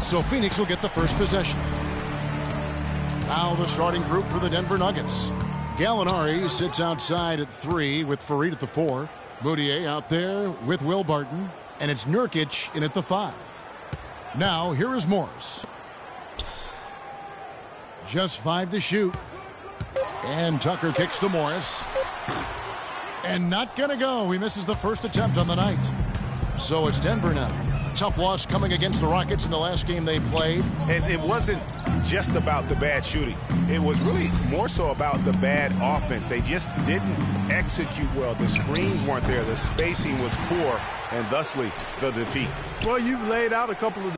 So Phoenix will get the first possession. Now the starting group for the Denver Nuggets. Gallinari sits outside at 3 with Farid at the 4. Moutier out there with Will Barton. And it's Nurkic in at the 5. Now here is Morris. Just 5 to shoot. And Tucker kicks to Morris. And not going to go. He misses the first attempt on the night. So it's Denver now. Tough loss coming against the Rockets in the last game they played. And it wasn't just about the bad shooting. It was really more so about the bad offense. They just didn't execute well. The screens weren't there. The spacing was poor, and thusly the defeat. Well, you've laid out a couple of...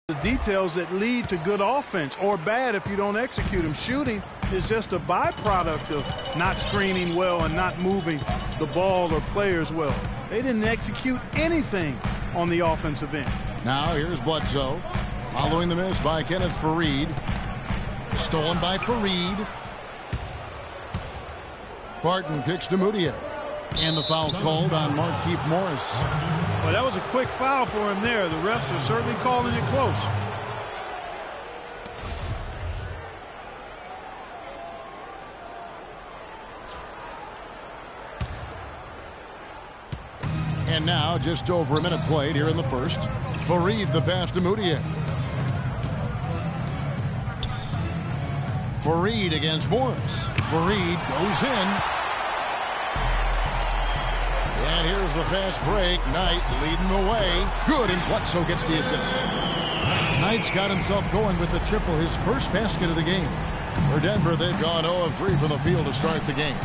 The details that lead to good offense, or bad if you don't execute them. Shooting is just a byproduct of not screening well and not moving the ball or players well. They didn't execute anything on the offensive end. Now here's Bledsoe. Following the miss by Kenneth Farid. Stolen by Farid. Barton kicks to Moutier. And the foul called on Markieff Morris. Well, that was a quick foul for him there. The refs are certainly calling it close. And now just over a minute played here in the first. Farid the pass to Moutier. Farid against Morris. Farid goes in. And here's the fast break. Knight leading the way. Good, and Bledsoe gets the assist. Knight's got himself going with the triple, his first basket of the game. For Denver, they've gone 0 of 3 from the field to start the game.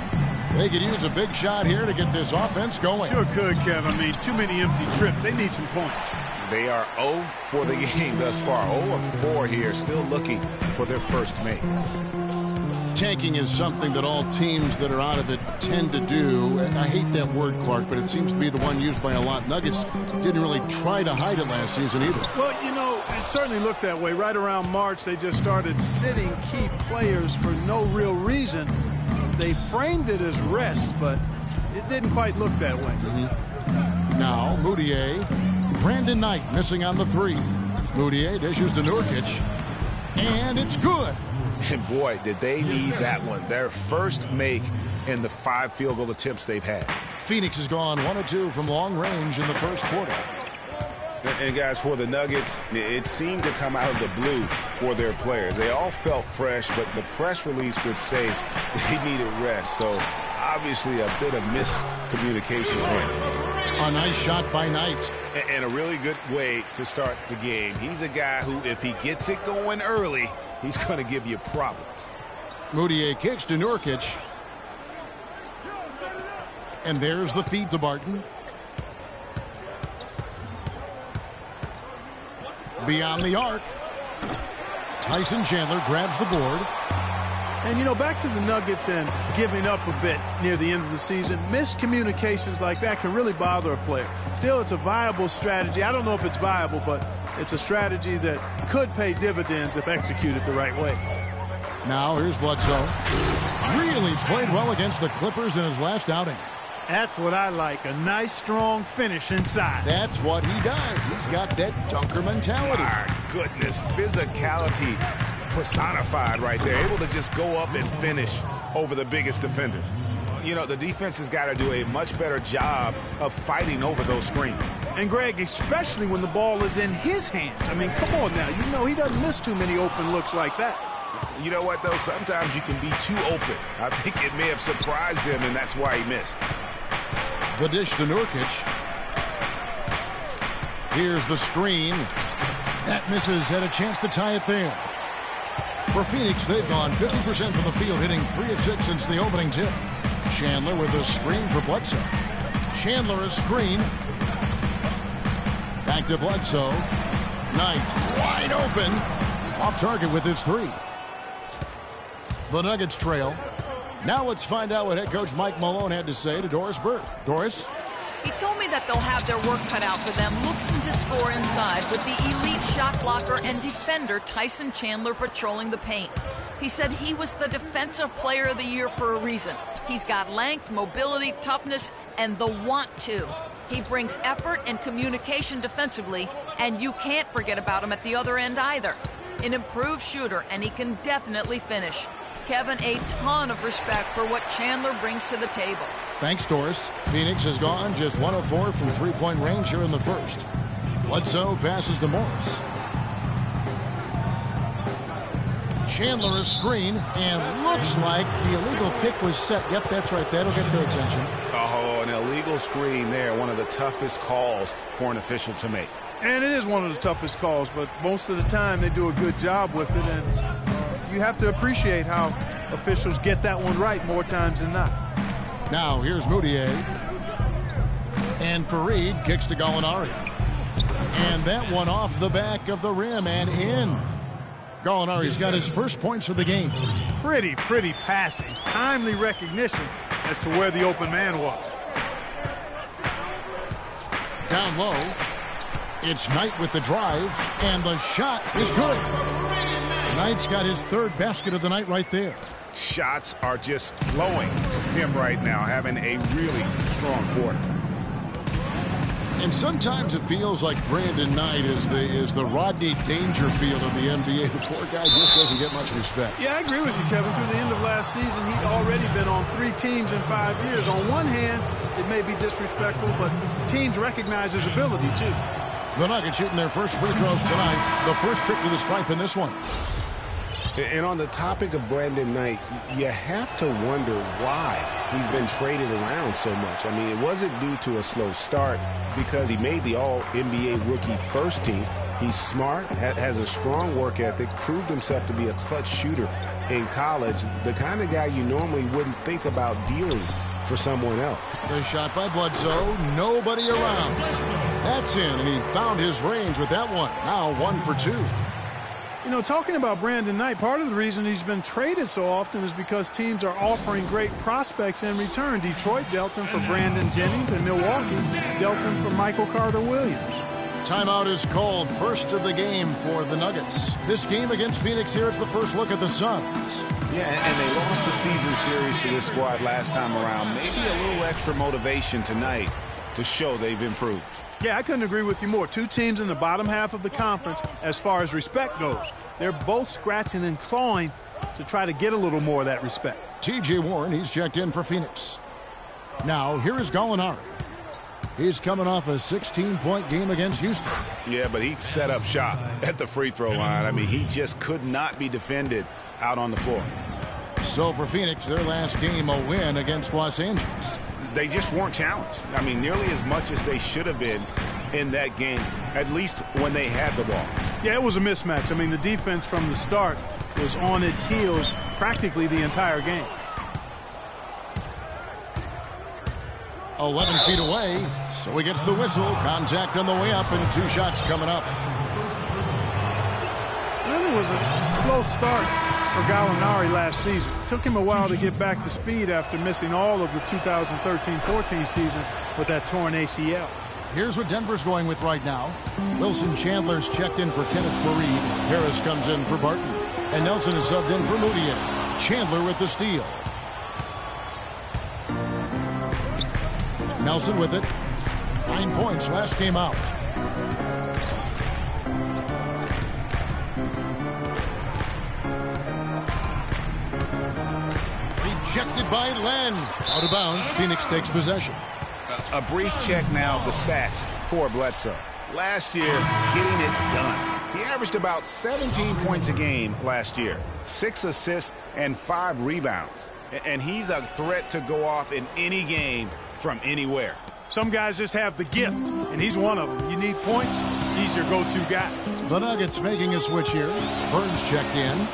They could use a big shot here to get this offense going. Sure could, Kev. I mean, too many empty trips. They need some points. They are 0 for the game thus far. 0 of 4 here, still looking for their first make. Tanking is something that all teams that are out of it tend to do. I hate that word, Clark, but it seems to be the one used by a lot. Nuggets didn't really try to hide it last season either. Well, you know, it certainly looked that way. Right around March, they just started sitting key players for no real reason. They framed it as rest, but it didn't quite look that way. Now, Moutier. Brandon Knight missing on the 3. Moutier dishes to Nurkic. And it's good. And boy, did they need that one. Their first make in the 5 field goal attempts they've had. Phoenix has gone 1 of 2 from long range in the first quarter. And guys, for the Nuggets, it seemed to come out of the blue for their players. They all felt fresh, but the press release would say they needed rest. So obviously a bit of miscommunication there. A nice shot by Knight. And a really good way to start the game. He's a guy who, if he gets it going early, he's going to give you problems. Moutier kicks to Nurkic. And there's the feed to Barton. Beyond the arc. Tyson Chandler grabs the board. And, you know, back to the Nuggets and giving up a bit near the end of the season. Miscommunications like that can really bother a player. Still, it's a viable strategy. I don't know if it's viable, but it's a strategy that could pay dividends if executed the right way. Now here's Bledsoe. Really played well against the Clippers in his last outing. That's what I like. A nice, strong finish inside. That's what he does. He's got that dunker mentality. My goodness, physicality personified right there. Able to just go up and finish over the biggest defenders. You know, the defense has got to do a much better job of fighting over those screens. And, Greg, especially when the ball is in his hands. I mean, come on now. You know he doesn't miss too many open looks like that. You know what, though? Sometimes you can be too open. I think it may have surprised him, and that's why he missed. The dish to Nurkic. Here's the screen. That misses. Had a chance to tie it there. For Phoenix, they've gone 50% from the field, hitting 3 of 6 since the opening tip. Chandler with a screen for Bledsoe. Chandler a screen. Back to Bledsoe. Knight wide open. Off target with his 3. The Nuggets trail. Now let's find out what head coach Mike Malone had to say to Doris Burke. Doris? He told me that they'll have their work cut out for them, looking to score inside with the elite shot blocker and defender Tyson Chandler patrolling the paint. He said he was the defensive player of the year for a reason. He's got length, mobility, toughness, and the want to. He brings effort and communication defensively, and you can't forget about him at the other end either. An improved shooter, and he can definitely finish. Kevin, a ton of respect for what Chandler brings to the table. Thanks, Doris. Phoenix has gone just 1 of 4 from three-point range here in the first. Bledsoe passes to Morris. Chandler a screen, and looks like the illegal pick was set. Yep, that's right. That'll get their attention. Oh, an illegal screen there. One of the toughest calls for an official to make. And it is one of the toughest calls, but most of the time they do a good job with it. And you have to appreciate how officials get that one right more times than not. Now here's Moutier. And Fareed kicks to Gallinari. And that one off the back of the rim and in. Gallinari's got his first points of the game. Pretty passing. Timely recognition as to where the open man was. Down low. It's Knight with the drive. And the shot is good. Knight's got his 3rd basket of the night right there. Shots are just flowing from him right now, having a really strong quarter. And sometimes it feels like Brandon Knight is the Rodney Dangerfield of the NBA. The poor guy just doesn't get much respect. Yeah, I agree with you, Kevin. Through the end of last season, he'd already been on 3 teams in 5 years. On one hand, it may be disrespectful, but teams recognize his ability, too. The Nuggets shooting their first free throws tonight. The first trip to the stripe in this one. And on the topic of Brandon Knight, you have to wonder why he's been traded around so much. I mean, it wasn't due to a slow start because he made the All-NBA rookie first team. He's smart, has a strong work ethic, proved himself to be a clutch shooter in college, the kind of guy you normally wouldn't think about dealing for someone else. The shot by Bledsoe, nobody around. That's in, and he found his range with that one. Now 1 for 2. You know, talking about Brandon Knight, part of the reason he's been traded so often is because teams are offering great prospects in return. Detroit dealt him for Brandon Jennings, and Milwaukee dealt him for Michael Carter-Williams. Timeout is called. First of the game for the Nuggets. This game against Phoenix here, it's the first look at the Suns. Yeah, and they lost the season series to this squad last time around. Maybe a little extra motivation tonight to show they've improved. Yeah, I couldn't agree with you more. 2 teams in the bottom half of the conference as far as respect goes. They're both scratching and clawing to try to get a little more of that respect. T.J. Warren, he's checked in for Phoenix. Now, here is Gallinari. He's coming off a 16-point game against Houston. Yeah, but he set up shop at the free throw line. I mean, he just could not be defended out on the floor. So for Phoenix, their last game a win against Los Angeles. They just weren't challenged. I mean, nearly as much as they should have been in that game, at least when they had the ball. Yeah, it was a mismatch. I mean, the defense from the start was on its heels practically the entire game. 11 feet away, so he gets the whistle. Contact on the way up, and 2 shots coming up. Really was a slow start for Gallinari last season. It took him a while to get back to speed after missing all of the 2013-14 season with that torn ACL. Here's what Denver's going with right now. Wilson Chandler's checked in for Kenneth Fareed. Harris comes in for Barton. And Nelson is subbed in for Moutier. Chandler with the steal. Nelson with it. 9 points last game out. Rejected by Len. Out of bounds. Phoenix takes possession. A brief check now of the stats for Bledsoe. Last year, getting it done. He averaged about 17 points a game last year, 6 assists and 5 rebounds. And he's a threat to go off in any game from anywhere. Some guys just have the gift, and he's one of them. You need points, he's your go-to guy. The Nuggets making a switch here. Burns checked in.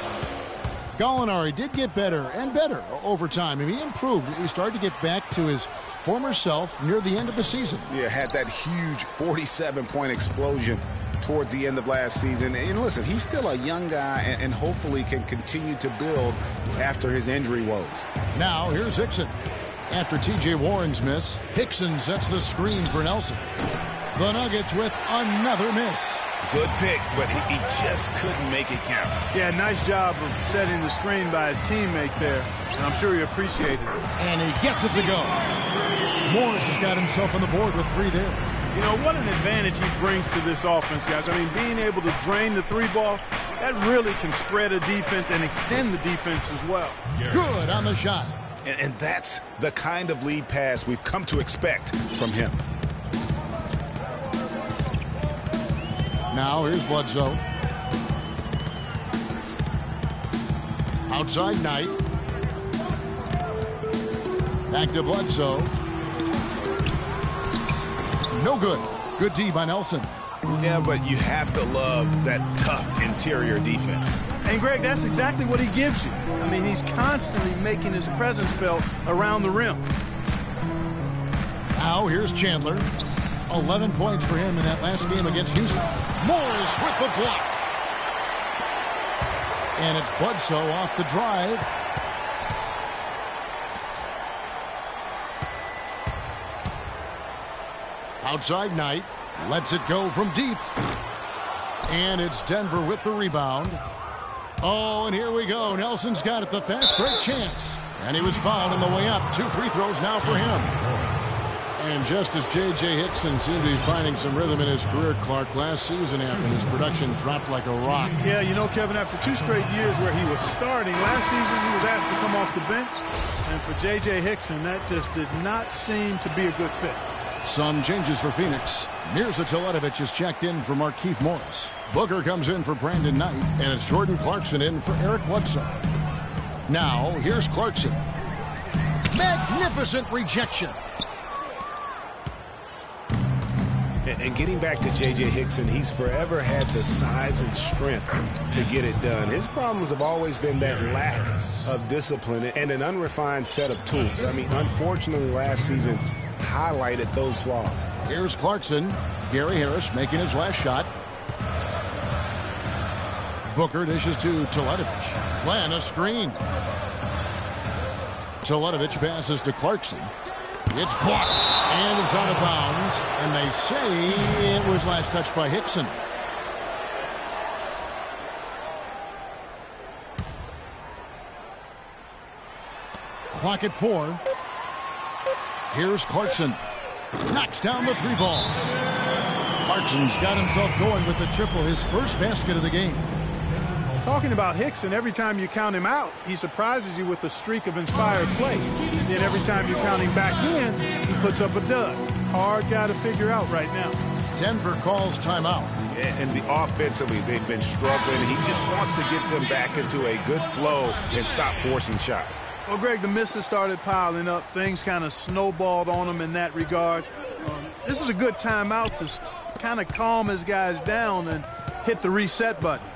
Gallinari did get better and better over time. I mean, he improved. He started to get back to his former self near the end of the season. Yeah, had that huge 47-point explosion towards the end of last season. And listen, he's still a young guy and hopefully can continue to build after his injury woes. Now, here's Hickson. After T.J. Warren's miss, Hickson sets the screen for Nelson. The Nuggets with another miss. Good pick, but he just couldn't make it count. Yeah, nice job of setting the screen by his teammate there, and I'm sure he appreciated it. And he gets it to go. Morris has got himself on the board with 3 there. You know, what an advantage he brings to this offense, guys. I mean, being able to drain the 3-ball, that really can spread a defense and extend the defense as well. Good on the shot. And that's the kind of lead pass we've come to expect from him. Now here's Bledsoe. Outside Knight. Back to Bledsoe. No good. Good D by Nelson. Yeah, but you have to love that tough interior defense. And, Greg, that's exactly what he gives you. I mean, he's constantly making his presence felt around the rim. Now here's Chandler. 11 points for him in that last game against Houston. Morris with the block. And it's Bledsoe off the drive. Outside Knight. Lets it go from deep. And it's Denver with the rebound. Oh, and here we go. Nelson's got it, the fast break chance. And he was fouled on the way up. 2 free throws now for him. And just as J.J. Hickson seemed to be finding some rhythm in his career, Clark, last season after his production dropped like a rock. Yeah, you know, Kevin, after 2 straight years where he was starting, last season he was asked to come off the bench. And for J.J. Hickson, that just did not seem to be a good fit. Some changes for Phoenix. Mirza Teletovic is checked in for Markieff Morris. Booker comes in for Brandon Knight, and it's Jordan Clarkson in for Eric Bledsoe. Now, here's Clarkson. Magnificent rejection. And getting back to J.J. Hickson, he's forever had the size and strength to get it done. His problems have always been that lack of discipline and an unrefined set of tools. I mean, unfortunately, last season highlighted those flaws. Here's Clarkson. Gary Harris making his last shot. Booker dishes to Teletovic. Glenn, a screen. Teletovic passes to Clarkson. It's blocked, and it's out of bounds, and they say it was last touched by Hickson. Clock at 4. Here's Clarkson. Knocks down the 3-ball. Clarkson's got himself going with the triple, his first basket of the game. Talking about Hickson, every time you count him out, he surprises you with a streak of inspired play. Then every time you count him back in, he puts up a dud. Hard guy to figure out right now. Denver calls timeout. And offensively, they've been struggling. He just wants to get them back into a good flow and stop forcing shots. Well, Greg, the misses started piling up. Things kind of snowballed on him in that regard. This is a good timeout to kind of calm his guys down and hit the reset button.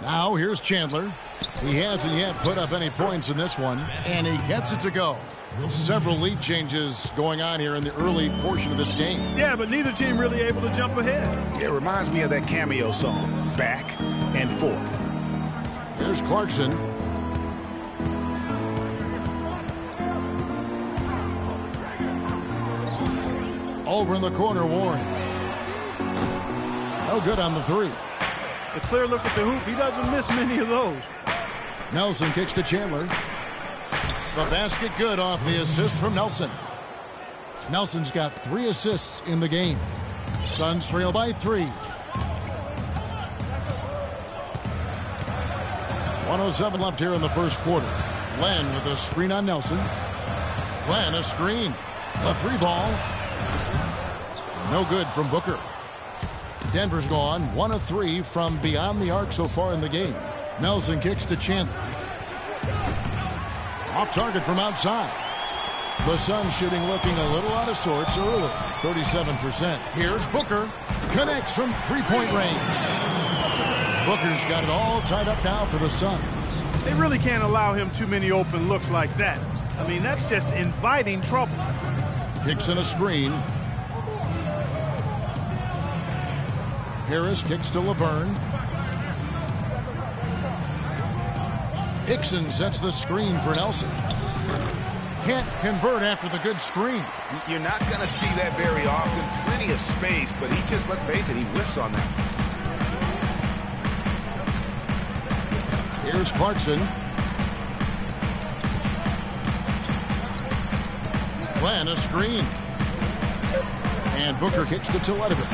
Now here's Chandler. He hasn't yet put up any points in this one, and he gets it to go. Several lead changes going on here in the early portion of this game. Yeah, but neither team really able to jump ahead. It reminds me of that cameo song, Back and Forth. Here's Clarkson. Over in the corner, Warren. No good on the 3. a clear look at the hoop. He doesn't miss many of those. Nelson kicks to Chandler. The basket good off the assist from Nelson. Nelson's got 3 assists in the game. Suns trail by 3. 1:07 left here in the first quarter. Glenn with a screen on Nelson. Glenn a screen. A 3-ball. No good from Booker. Denver's gone 1 of 3 from beyond the arc so far in the game. Nelson kicks to Chandler. Off target from outside. The Suns shooting looking a little out of sorts early. 37%. Here's Booker. Connects from 3-point range. Booker's got it all tied up now for the Suns. They really can't allow him too many open looks like that. I mean, that's just inviting trouble. Hickson a screen. Harris kicks to Laverne. Hickson sets the screen for Nelson. Can't convert after the good screen. You're not going to see that very often. Plenty of space, but he just, let's face it, he whiffs on that. Here's Clarkson. Glenn a screen. And Booker kicks to Teletovic.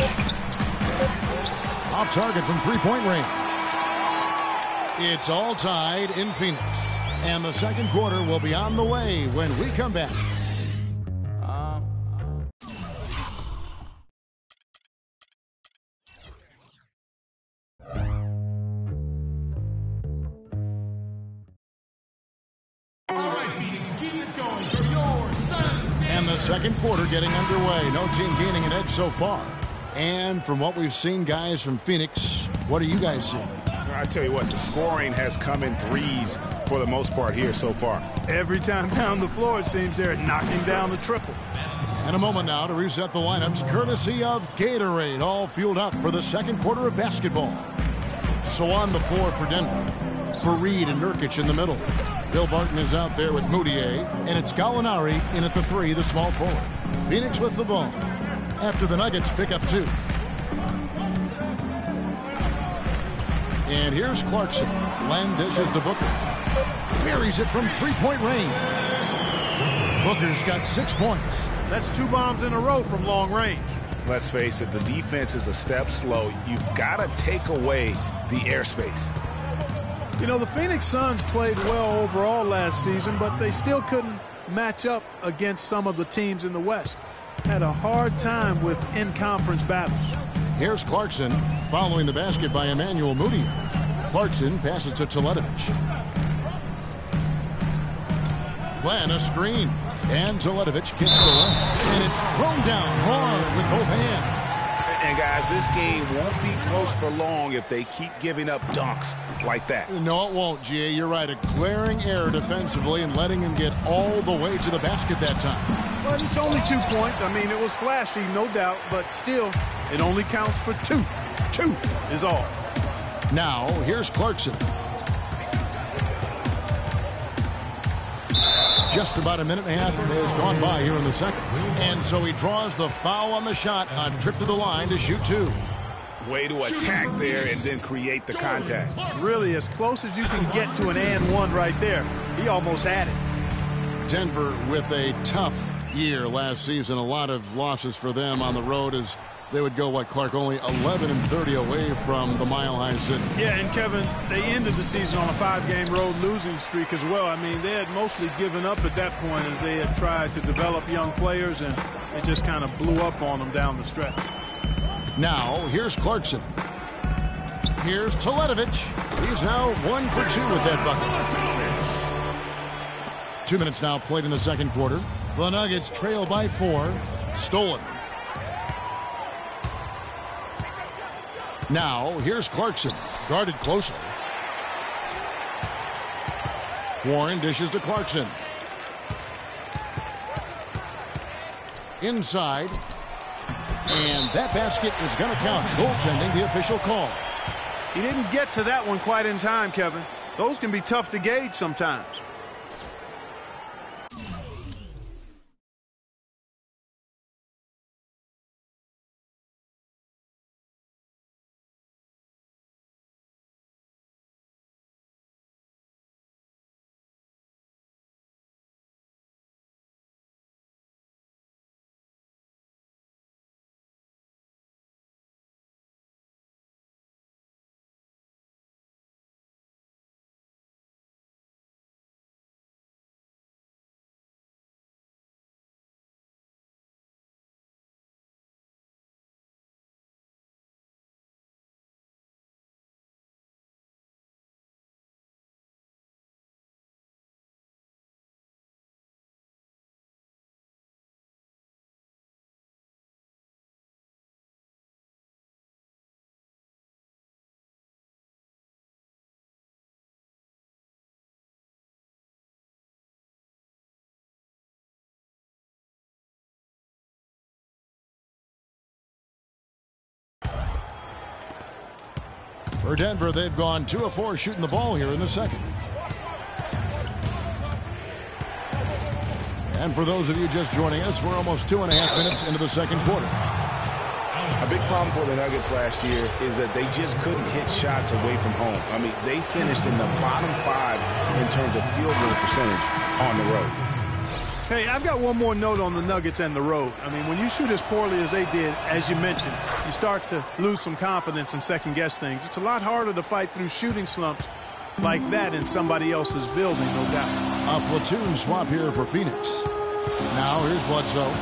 Off target from 3-point range. It's all tied in Phoenix. And the second quarter will be on the way when we come back. And the second quarter getting underway. No team gaining an edge so far. And from what we've seen, guys, from Phoenix, what are you guys seeing? I tell you what, the scoring has come in threes for the most part here so far. Every time down the floor, it seems they're knocking down the triple. And a moment now to reset the lineups, courtesy of Gatorade, all fueled up for the second quarter of basketball. So on the floor for Denver, Fareed and Nurkic in the middle. Bill Barton is out there with Moutier, and it's Gallinari in at the 3, the small forward. Phoenix with the ball after the Nuggets pick up 2. And here's Clarkson. Len dishes to Booker. Buries it from 3-point range. Booker's got 6 points. That's 2 bombs in a row from long range. Let's face it, the defense is a step slow. You've got to take away the airspace. You know, the Phoenix Suns played well overall last season, but they still couldn't match up against some of the teams in the West. Had a hard time with in-conference battles. Here's Clarkson following the basket by Emmanuel Moutier. Clarkson passes to Teletovic. Glenn a screen. And Teletovic kicks the left. And it's thrown down hard with both hands. And guys, this game won't be close for long if they keep giving up dunks like that. No, it won't, G.A. You're right. A glaring error defensively and letting him get all the way to the basket that time. Well, it's only 2 points. I mean, it was flashy, no doubt, but still, it only counts for 2. 2 is all. Now, here's Clarkson. Just about a minute and a half has gone by here in the second. And so he draws the foul on the shot on trip to the line to shoot 2. Way to attack there and then create the contact. Really, as close as you can get to an and one right there. He almost had it. Denver with a tough year last season. A lot of losses for them on the road as they would go, Clark, only 11-30 away from the Mile High City. Yeah, and Kevin, they ended the season on a 5-game road losing streak as well. I mean, they had mostly given up at that point as they had tried to develop young players, and it just kind of blew up on them down the stretch. Now, here's Clarkson. Here's Teletovic. He's now 1 for 2 with that bucket. 2 minutes now played in the second quarter. The Nuggets trail by 4. Stolen. Now, here's Clarkson. Guarded closely. Warren dishes to Clarkson. Inside. And that basket is going to count. Goaltending, the official call. He didn't get to that one quite in time, Kevin. Those can be tough to gauge sometimes. For Denver, they've gone 2 of 4 shooting the ball here in the second. And for those of you just joining us, we're almost 2.5 minutes into the second quarter. A big problem for the Nuggets last year is that they just couldn't hit shots away from home. I mean, they finished in the bottom 5 in terms of field goal percentage on the road. Hey, I've got one more note on the Nuggets and the road. I mean, when you shoot as poorly as they did, as you mentioned, you start to lose some confidence and second-guess things. It's a lot harder to fight through shooting slumps like that in somebody else's building, no doubt. A platoon swap here for Phoenix. Now here's Bledsoe.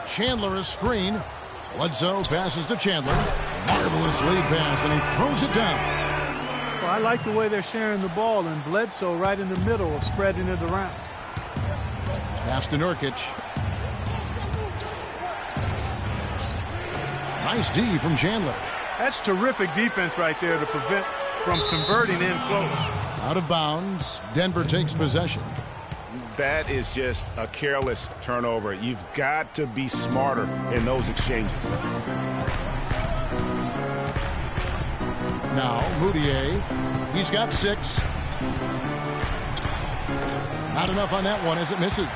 Chandler is screen. Bledsoe passes to Chandler. Marvelous lead pass, and he throws it down. Well, I like the way they're sharing the ball, and Bledsoe right in the middle of spreading it around. Pass to Nurkic. Nice D from Chandler. That's terrific defense right there to prevent from converting in close. Out of bounds. Denver takes possession. That is just a careless turnover. You've got to be smarter in those exchanges. Now, Moutier. He's got 6. Not enough on that one as it misses.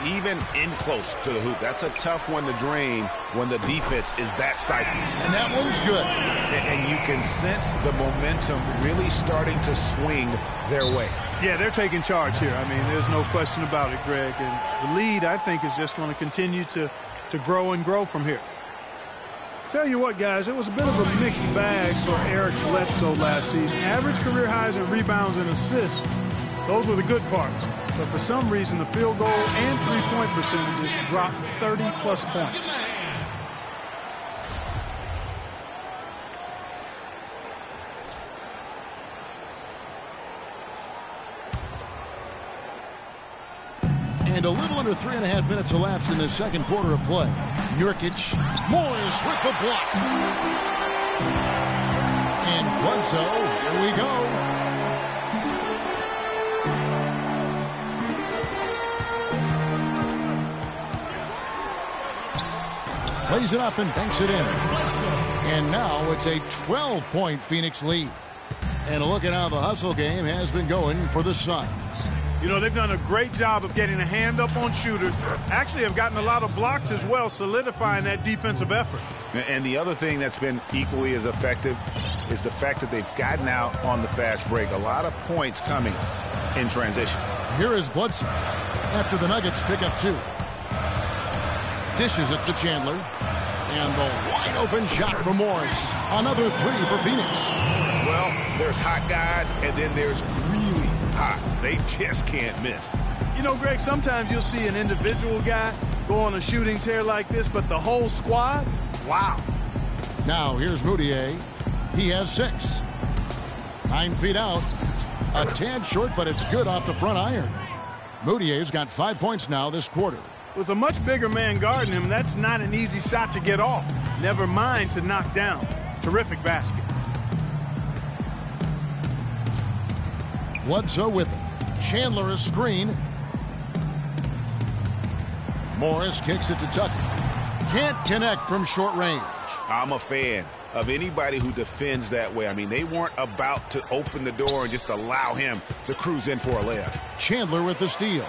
Even in close to the hoop. That's a tough one to drain when the defense is that stifling. And that one's good. And you can sense the momentum really starting to swing their way. Yeah, they're taking charge here. I mean, there's no question about it, Greg. And the lead, I think, is just going to continue to grow and grow from here. Tell you what, guys, it was a bit of a mixed bag for Eric Bledsoe last season. Average career highs in rebounds and assists. Those were the good parts. But for some reason, the field goal and three-point percentages dropped 30-plus points. And a little under 3.5 minutes elapsed in the second quarter of play. Nurkic, Morris with the block. And Bledsoe, here we go. Plays it up and banks it in. And now it's a 12-point Phoenix lead. And look at how the hustle game has been going for the Suns. You know, they've done a great job of getting a hand up on shooters. Actually have gotten a lot of blocks as well, solidifying that defensive effort. And the other thing that's been equally as effective is the fact that they've gotten out on the fast break. A lot of points coming in transition. Here is Bledsoe after the Nuggets pick up 2. Dishes it to Chandler. And the wide open shot from Morris. Another 3 for Phoenix. Well, there's hot guys, and then there's really hot. They just can't miss. You know, Greg, sometimes you'll see an individual guy go on a shooting tear like this, but the whole squad, wow. Now here's Moutier. He has 6. 9 feet out. A tad short, but it's good off the front iron. Moutier's got 5 points now this quarter. With a much bigger man guarding him, that's not an easy shot to get off. Never mind to knock down. Terrific basket. Bledsoe with it. Chandler is screen. Morris kicks it to Tucker. Can't connect from short range. I'm a fan of anybody who defends that way. I mean, they weren't about to open the door and just allow him to cruise in for a layup. Chandler with the steal.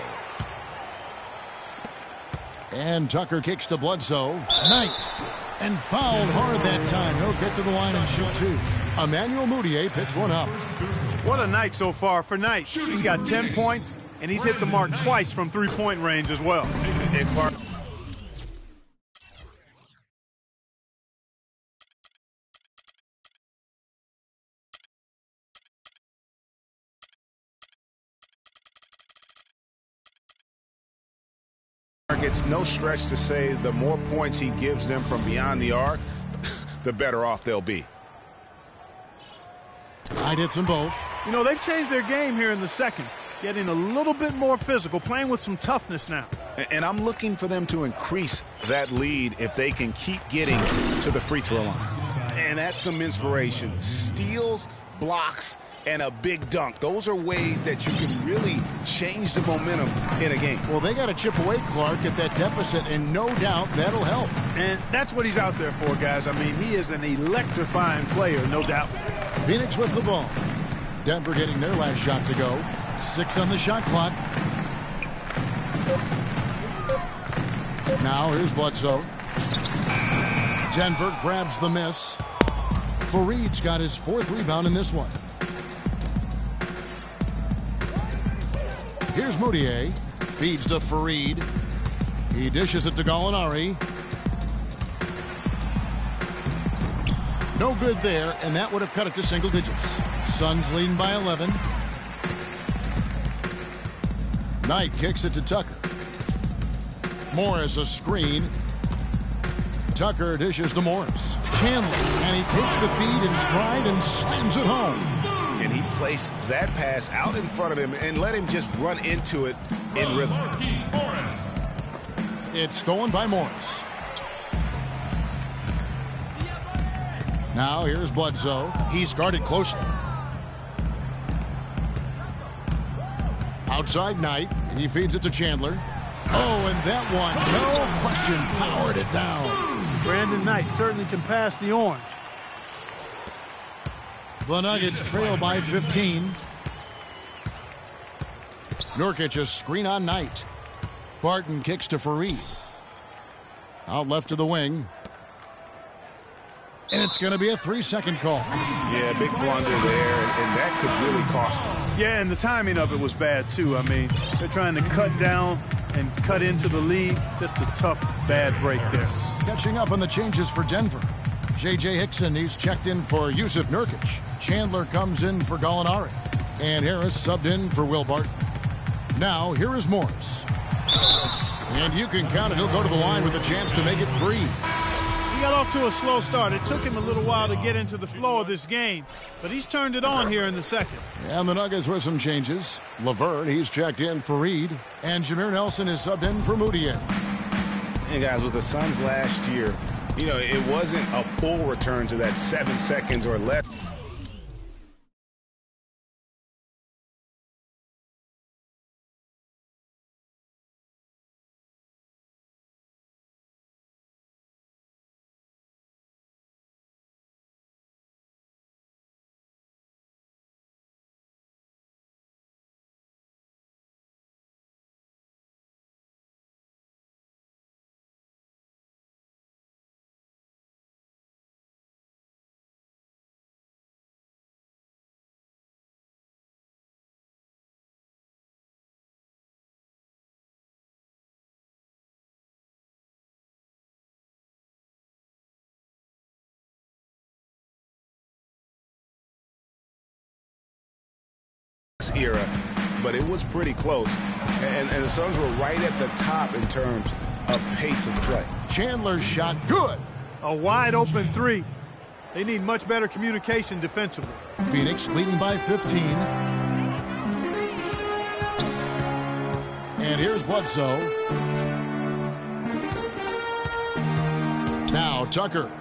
And Tucker kicks to Bledsoe. Knight. And fouled hard that time. He'll get to the line and shoot 2. Emmanuel Moutier picks one up. What a night so far for Knight. He's got 10 points, and he's hit the mark twice from three-point range as well. It's no stretch to say the more points he gives them from beyond the arc, the better off they'll be. I did some both. You know, they've changed their game here in the second, getting a little bit more physical, playing with some toughness now. And I'm looking for them to increase that lead if they can keep getting to the free throw line. And that's some inspiration. Steals, blocks, and a big dunk. Those are ways that you can really change the momentum in a game. Well, they got to chip away, Clark, at that deficit, and no doubt that'll help. And that's what he's out there for, guys. I mean, he is an electrifying player, no doubt. Phoenix with the ball. Denver getting their last shot to go. 6 on the shot clock. Now here's Bledsoe. Denver grabs the miss. Fareed's got his 4th rebound in this one. Here's Moutier. Feeds to Fareed. He dishes it to Gallinari. No good there, and that would have cut it to single digits. Suns leading by 11. Knight kicks it to Tucker. Morris a screen. Tucker dishes to Morris. Chandler, and he takes the feed in stride and slams it home. And he placed that pass out in front of him and let him just run into it in rhythm. It's stolen by Morris. Now here's Bledsoe. He's guarded closely. Outside Knight. He feeds it to Chandler. Oh, and that one, no question, powered it down. Brandon Knight certainly can pass the orange. The Nuggets trail by 15. Nurkic a screen on Knight. Barton kicks to Fareed. Out left to the wing. And it's going to be a 3-second call. Yeah, big blunder there, and that could really cost them. Yeah, and the timing of it was bad, too. I mean, they're trying to cut down and cut into the lead. Just a tough, bad break there. Catching up on the changes for Denver. J.J. Hickson, he's checked in for Yusuf Nurkic. Chandler comes in for Gallinari. And Harris subbed in for Will Barton. Now, here is Morris. And you can count it. He'll go to the line with a chance to make it 3. He got off to a slow start. It took him a little while to get into the flow of this game, but he's turned it on here in the second. And the Nuggets with some changes. Laverne, he's checked in for Reed. And Jameer Nelson is subbed in for Moutier. And guys, with the Suns last year, you know, it wasn't a full return to that 7 seconds or less. Era, but it was pretty close, and the Suns were right at the top in terms of pace of play. Chandler's shot, good. A wide open 3. They need much better communication defensively. Phoenix leading by 15. And here's Bledsoe. Now Tucker.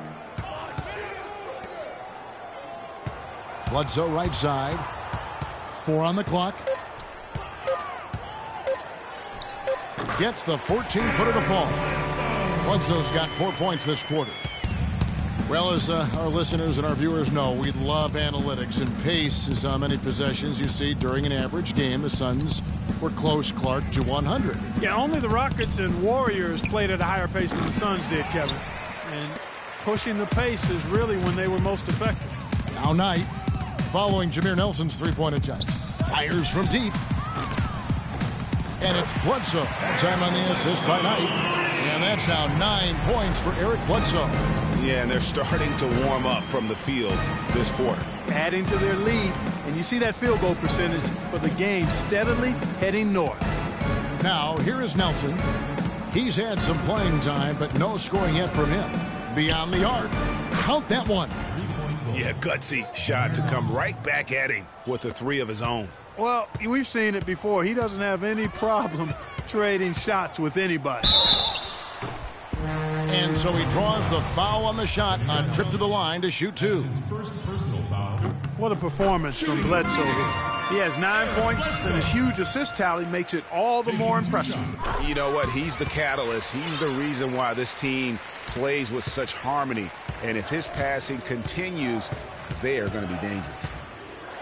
Bledsoe right side. 4 on the clock. Gets the 14-footer to fall. Bledsoe's got 4 points this quarter. Well, as our listeners and our viewers know, we love analytics, and pace is how many possessions you see during an average game. The Suns were close, Clark, to 100. Yeah, only the Rockets and Warriors played at a higher pace than the Suns did, Kevin. And pushing the pace is really when they were most effective. Now Knight, following Jameer Nelson's three-point attempt. Fires from deep. And it's Bledsoe. That time on the assist by Knight. And that's now 9 points for Eric Bledsoe. Yeah, and they're starting to warm up from the field this quarter. Adding to their lead, and you see that field goal percentage for the game steadily heading north. Now, here is Nelson. He's had some playing time, but no scoring yet from him. Beyond the arc. Count that one. Yeah, gutsy shot to come right back at him with the 3 of his own. Well, we've seen it before. He doesn't have any problem trading shots with anybody. And so he draws the foul on the shot on trip to the line to shoot 2. What a performance from Bledsoe here. He has 9 points, and his huge assist tally makes it all the more impressive. You know what? He's the catalyst. He's the reason why this team plays with such harmony. And if his passing continues, they are going to be dangerous.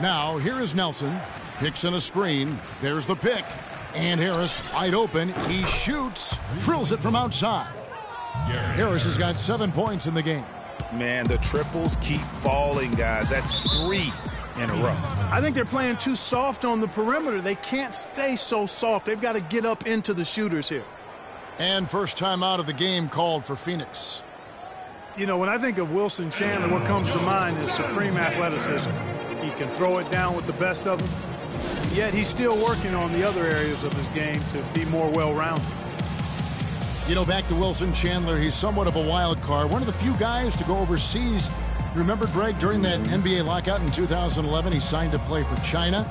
Now, here is Nelson. Picks in a screen. There's the pick. And Harris wide open. He shoots. Drills it from outside. Harris has got 7 points in the game. Man, the triples keep falling, guys. That's 3 in a row. I think they're playing too soft on the perimeter. They can't stay so soft. They've got to get up into the shooters here. And first time out of the game called for Phoenix. You know, when I think of Wilson Chandler, what comes to mind is supreme athleticism. He can throw it down with the best of them. Yet he's still working on the other areas of his game to be more well-rounded. You know, back to Wilson Chandler, he's somewhat of a wild card. One of the few guys to go overseas. Remember, Greg, during that NBA lockout in 2011, he signed to play for China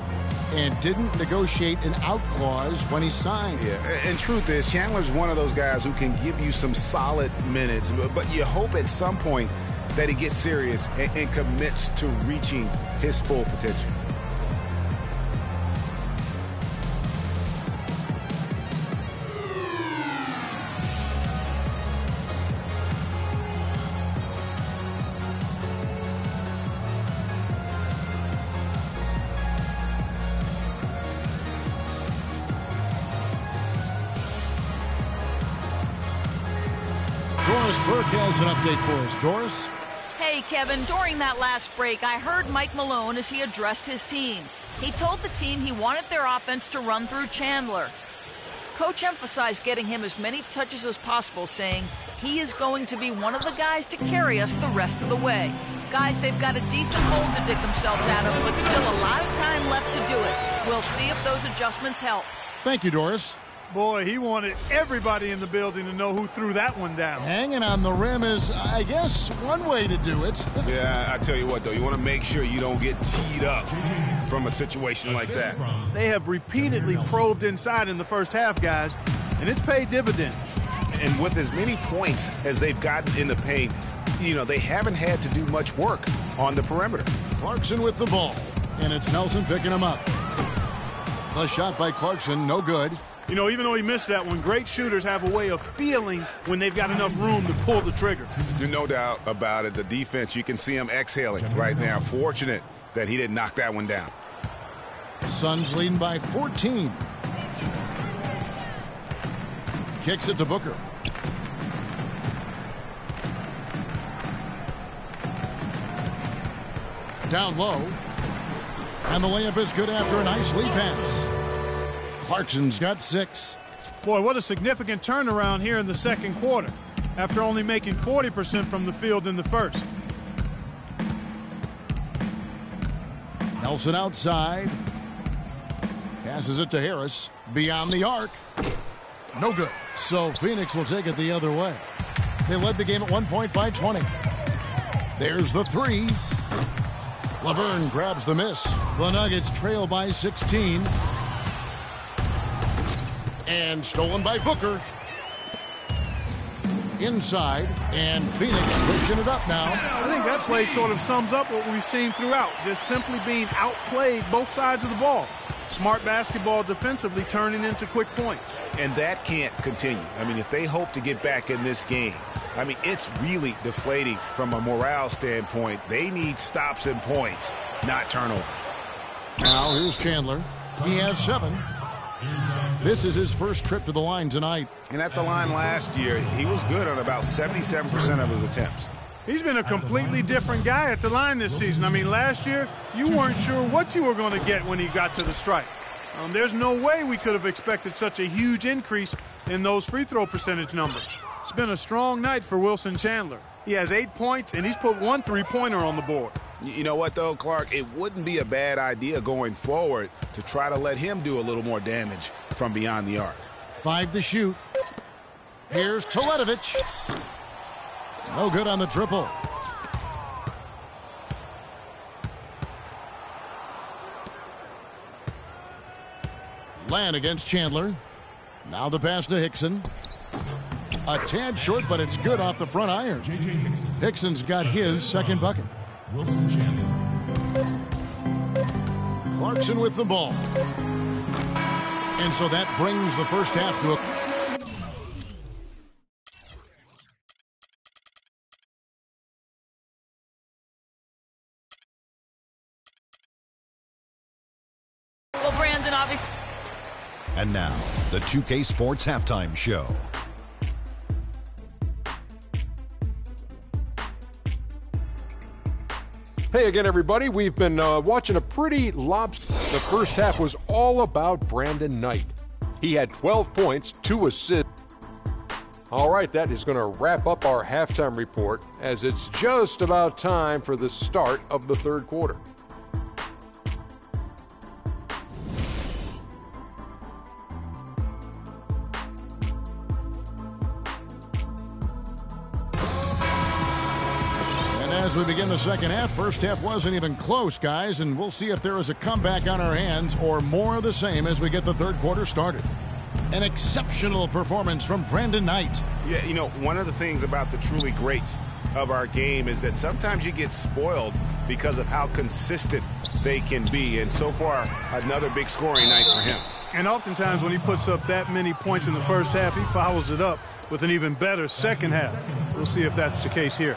and didn't negotiate an out clause when he signed. Yeah, and truth is, Chandler's one of those guys who can give you some solid minutes, but you hope at some point that he gets serious and commits to reaching his full potential. Doris Burke has an update for us. Doris? Hey, Kevin, during that last break, I heard Mike Malone as he addressed his team. He told the team he wanted their offense to run through Chandler. Coach emphasized getting him as many touches as possible, saying he is going to be one of the guys to carry us the rest of the way. Guys, they've got a decent hole to dig themselves out of, but still a lot of time left to do it. We'll see if those adjustments help. Thank you, Doris. Boy, he wanted everybody in the building to know who threw that one down. Hanging on the rim is, I guess, one way to do it. Yeah, I tell you what, though, you want to make sure you don't get teed up from a situation like that. They have repeatedly probed inside in the first half, guys, and it's paid dividends. And with as many points as they've gotten in the paint, you know, they haven't had to do much work on the perimeter. Clarkson with the ball, and it's Nelson picking him up. The shot by Clarkson, no good. You know, even though he missed that one, great shooters have a way of feeling when they've got enough room to pull the trigger. No doubt about it. The defense, you can see him exhaling right now. Fortunate that he didn't knock that one down. Suns leading by 14. Kicks it to Booker. Down low. And the layup is good after a nice lead pass. Clarkson's got 6. Boy, what a significant turnaround here in the second quarter after only making 40% from the field in the first. Nelson outside. Passes it to Harris. Beyond the arc. No good. So Phoenix will take it the other way. They led the game at 1 point by 20. There's the 3. Laverne grabs the miss. The Nuggets trail by 16. And stolen by Booker. Inside, and Phoenix pushing it up now. I think that play sort of sums up what we've seen throughout. Just simply being outplayed both sides of the ball. Smart basketball defensively turning into quick points. And that can't continue. I mean, if they hope to get back in this game, I mean, it's really deflating from a morale standpoint. They need stops and points, not turnovers. Now here's Chandler. He has 7. This is his first trip to the line tonight. And at the line last year, he was good on about 77% of his attempts. He's been a completely different guy at the line this season. I mean, last year, you weren't sure what you were going to get when he got to the stripe. There's no way we could have expected such a huge increase in those free throw percentage numbers. It's been a strong night for Wilson Chandler. He has 8 points, and he's put 1 3-pointer on the board. You know what, though, Clark? It wouldn't be a bad idea going forward to try to let him do a little more damage from beyond the arc. 5 to shoot. Here's Teletovic. No good on the triple. Land against Chandler. Now the pass to Hickson. A tad short, but it's good off the front iron. Dixon's got his second bucket. Clarkson with the ball. And so that brings the first half to a... Well, Brandon, obviously... And now, the 2K Sports Halftime Show. Hey again, everybody. We've been watching a pretty lobster. The first half was all about Brandon Knight. He had 12 points, 2 assists. All right, that is going to wrap up our halftime report as it's just about time for the start of the third quarter. As we begin the second half, first half wasn't even close, guys, and we'll see if there is a comeback on our hands or more of the same as we get the third quarter started. An exceptional performance from Brandon Knight. Yeah, you know, one of the things about the truly greats of our game is that sometimes you get spoiled because of how consistent they can be, and so far, another big scoring night for him. And oftentimes when he puts up that many points in the first half, he follows it up with an even better second half. We'll see if that's the case here.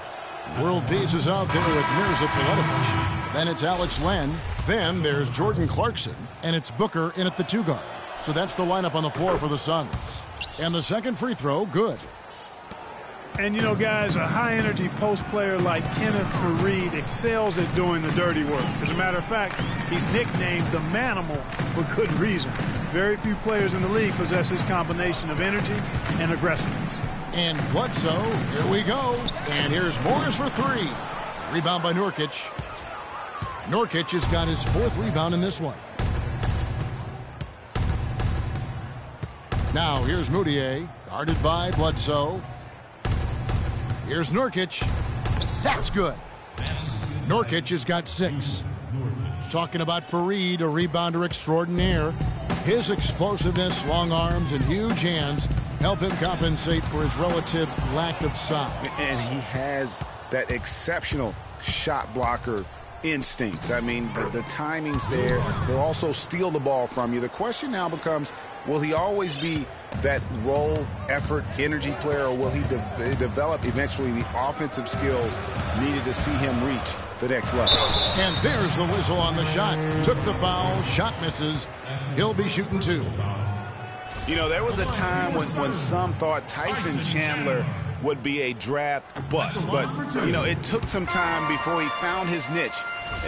World Peace is out there with Mirza Teletovic. Then it's Alex Len. Then there's Jordan Clarkson. And it's Booker in at the 2 guard. So that's the lineup on the floor for the Suns. And the second free throw, good. And, you know, guys, a high-energy post player like Kenneth Faried excels at doing the dirty work. As a matter of fact, he's nicknamed the Manimal for good reason. Very few players in the league possess this combination of energy and aggressiveness. And Bledsoe, here we go. And here's Morris for 3. Rebound by Nurkic. Nurkic has got his 4th rebound in this one. Now here's Moutier, guarded by Bledsoe. Here's Nurkic. That's good. Nurkic has got 6. Talking about Faried, a rebounder extraordinaire. His explosiveness, long arms, and huge hands help him compensate for his relative lack of size. And he has that exceptional shot blocker instincts. I mean, the timing's there. He'll also steal the ball from you. The question now becomes, will he always be that role, effort, energy player, or will he develop eventually the offensive skills needed to see him reach the next level? And there's the whistle on the shot. Took the foul, shot misses. He'll be shooting 2. You know, there was a time when some thought Tyson Chandler would be a draft bust. But, you know, it took some time before he found his niche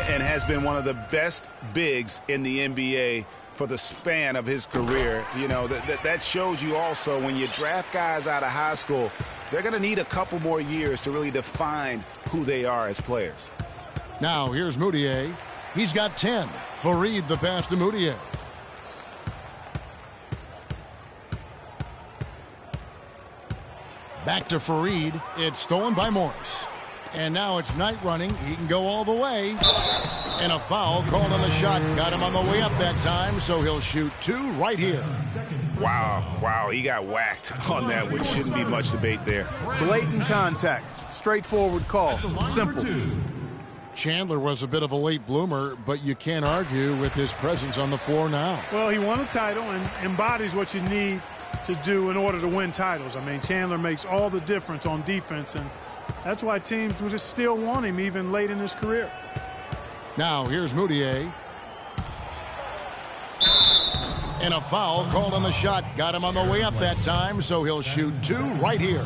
and has been one of the best bigs in the NBA for the span of his career. You know, that shows you also when you draft guys out of high school, they're going to need a couple more years to really define who they are as players. Now here's Moutier. He's got 10. Faried the pass to Moutier. Back to Faried. It's stolen by Morris. And now it's Knight running. He can go all the way. And a foul called on the shot. Got him on the way up that time, so he'll shoot 2 right here. Wow, he got whacked on that, which shouldn't be much debate there. Blatant contact. Straightforward call. Simple. Chandler was a bit of a late bloomer, but you can't argue with his presence on the floor now. Well, he won a title and embodies what you need to do in order to win titles. I mean, Chandler makes all the difference on defense, and that's why teams will just still want him even late in his career. Now here's Moutier. And a foul called on the shot. Got him on the way up that time, so he'll shoot 2 right here.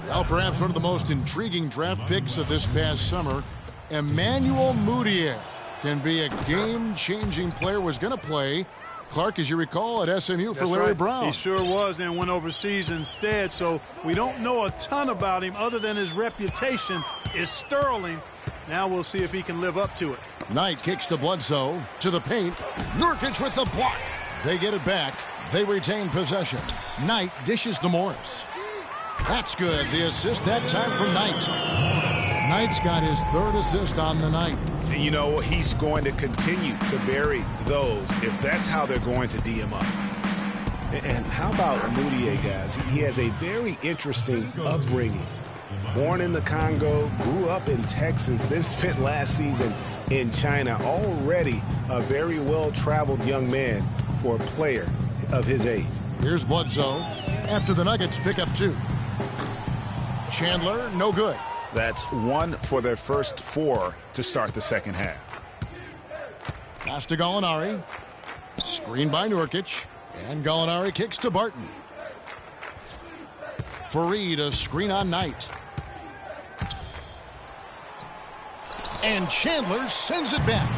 Well, perhaps one of the most intriguing draft picks of this past summer, Emmanuel Moutier, can be a game-changing player. Was going to play, Clark, as you recall, at SMU for Larry Brown. He sure was, and went overseas instead, so we don't know a ton about him other than his reputation is sterling. Now we'll see if he can live up to it. Knight kicks to Bledsoe, to the paint. Nurkic with the block. They get it back. They retain possession. Knight dishes to Morris. That's good. The assist that time from Knight. Knight's got his 3rd assist on the night. And you know, he's going to continue to bury those if that's how they're going to D him up. And how about Moutier, guys? He has a very interesting upbringing. Born in the Congo, grew up in Texas, then spent last season in China. Already a very well-traveled young man for a player of his age. Here's Bledsoe after the Nuggets pick up 2. Chandler, no good. That's 1 for their first 4 to start the second half. Pass to Gallinari. Screen by Nurkic. And Gallinari kicks to Barton. Fareed, a screen on Knight. And Chandler sends it back.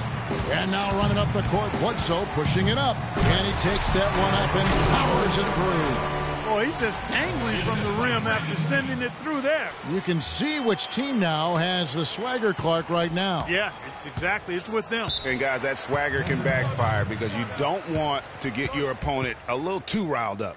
And now running up the court, Bledsoe pushing it up. And he takes that one up and powers it through. Boy, he's just dangling from the rim after sending it through there. You can see which team now has the swagger Clark right now. Yeah, it's with them. And guys, that swagger can backfire because you don't want to get your opponent a little too riled up.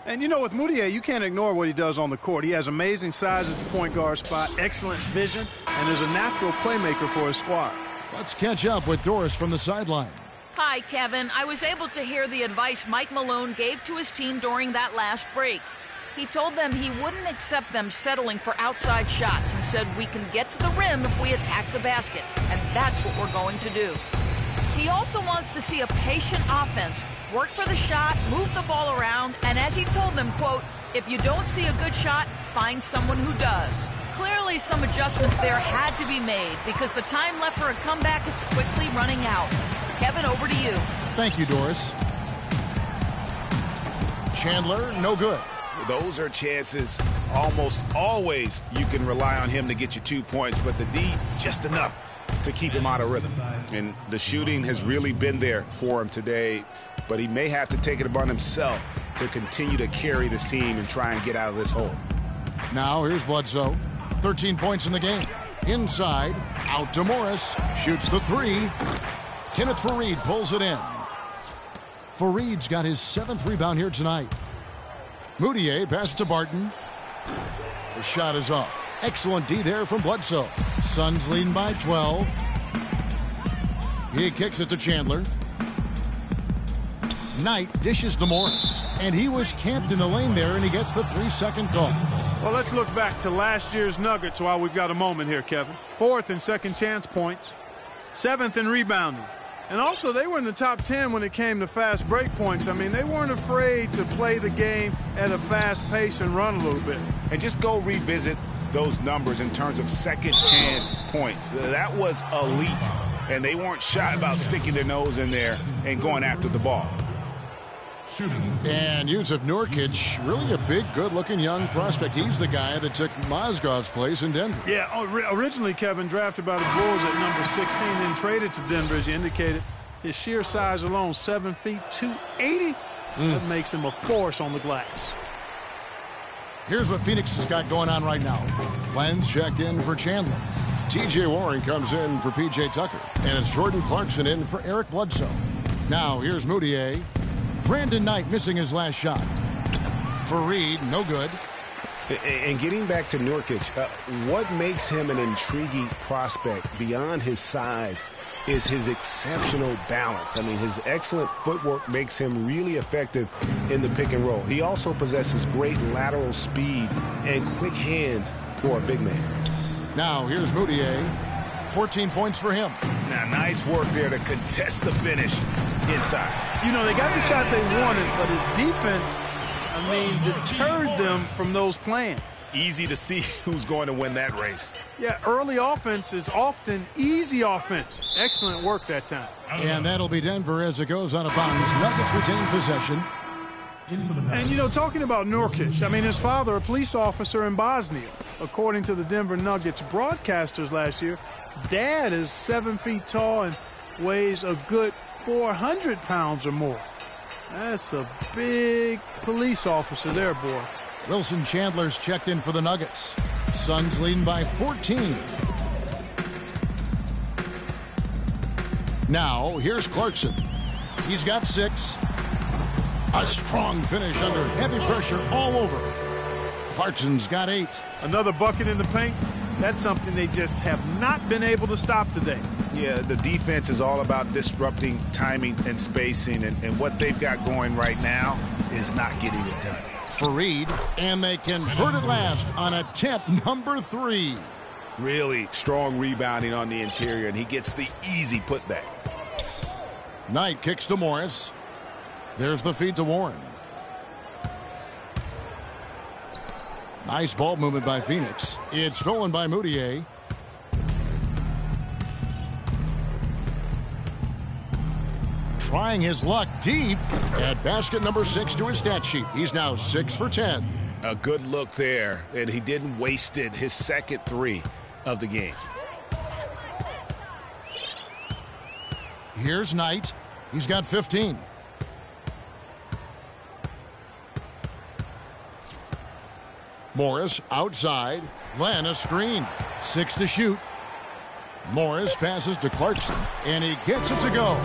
And you know, with Moutier, you can't ignore what he does on the court. He has amazing size at the point guard spot, excellent vision, and is a natural playmaker for his squad. Let's catch up with Doris from the sideline. Hi, Kevin. I was able to hear the advice Mike Malone gave to his team during that last break. He told them he wouldn't accept them settling for outside shots and said we can get to the rim if we attack the basket, and that's what we're going to do. He also wants to see a patient offense, work for the shot, move the ball around, and as he told them, quote, if you don't see a good shot, find someone who does. Clearly some adjustments there had to be made because the time left for a comeback is quickly running out. Kevin, over to you. Thank you, Doris. Chandler, no good. Those are chances almost always you can rely on him to get you 2 points, but the D just enough to keep him out of rhythm. And the shooting has really been there for him today, but he may have to take it upon himself to continue to carry this team and try and get out of this hole. Now here's Bledsoe. 13 points in the game. Inside, out to Morris. Shoots the 3. Kenneth Fareed pulls it in. Fareed's got his 7th rebound here tonight. Moutier passes to Barton. The shot is off. Excellent D there from Bledsoe. Suns leading by 12. He kicks it to Chandler. Knight dishes to Morris. And he was camped in the lane there, and he gets the 3-second call. Well, let's look back to last year's Nuggets while we've got a moment here, Kevin. 4th in second chance points. 7th in rebounding. And also, they were in the top 10 when it came to fast break points. I mean, they weren't afraid to play the game at a fast pace and run a little bit. And just go revisit those numbers in terms of second chance points. That was elite. And they weren't shy about sticking their nose in there and going after the ball. And Yusuf Nurkic, really a big, good-looking young prospect. He's the guy that took Mozgov's place in Denver. Yeah, originally, Kevin, drafted by the Bulls at number 16, then traded to Denver, as you indicated. His sheer size alone, 7 feet, 280. That makes him a force on the glass. Here's what Phoenix has got going on right now. Lenz checked in for Chandler. T.J. Warren comes in for P.J. Tucker. And it's Jordan Clarkson in for Eric Bledsoe. Now, here's Moutier. Brandon Knight missing his last shot. Fareed, no good. And getting back to Nurkic, what makes him an intriguing prospect beyond his size is his exceptional balance. I mean, his excellent footwork makes him really effective in the pick and roll. He also possesses great lateral speed and quick hands for a big man. Now, here's Moutier. 14 points for him. Now, nice work there to contest the finish inside. You know, they got the shot they wanted, but his defense, deterred them from those plans. Easy to see who's going to win that race. Yeah, early offense is often easy offense. Excellent work that time. And that'll be Denver as it goes out of bounds. Nuggets retain possession. And, you know, talking about Nurkic, his father, a police officer in Bosnia. According to the Denver Nuggets broadcasters last year, Dad is 7 feet tall and weighs a good 400 pounds or more. That's a big police officer there, boy. Wilson Chandler's checked in for the Nuggets. Suns leading by 14. Now, here's Clarkson. He's got 6. A strong finish under heavy pressure all over. Clarkson's got 8. Another bucket in the paint. That's something they just have not been able to stop today. Yeah, the defense is all about disrupting timing and spacing, and what they've got going right now is not getting it done. Fareed, and they convert at last on attempt number 3. Really strong rebounding on the interior, and he gets the easy putback. Knight kicks to Morris. There's the feed to Warren. Nice ball movement by Phoenix. It's stolen by Moutier. Trying his luck deep at basket number 6 to his stat sheet. He's now 6 for 10. A good look there, and he didn't waste it. His second 3 of the game. Here's Knight. He's got 15. Morris outside. Len a screen. 6 to shoot. Morris passes to Clarkson, and he gets it to go.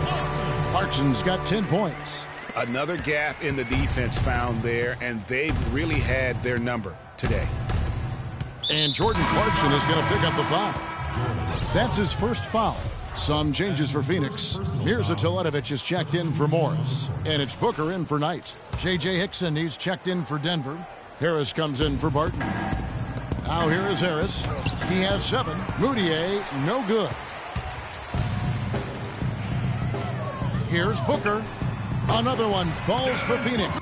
Clarkson's got 10 points. Another gap in the defense found there, and they've really had their number today. And Jordan Clarkson is going to pick up the foul. That's his first foul. Some changes for Phoenix. Mirza Teletovic is checked in for Morris. And it's Booker in for Knight. J.J. Hickson, he's checked in for Denver. Harris comes in for Barton. Now here is Harris. He has 7. Moutier, no good. Here's Booker. Another one falls for Phoenix.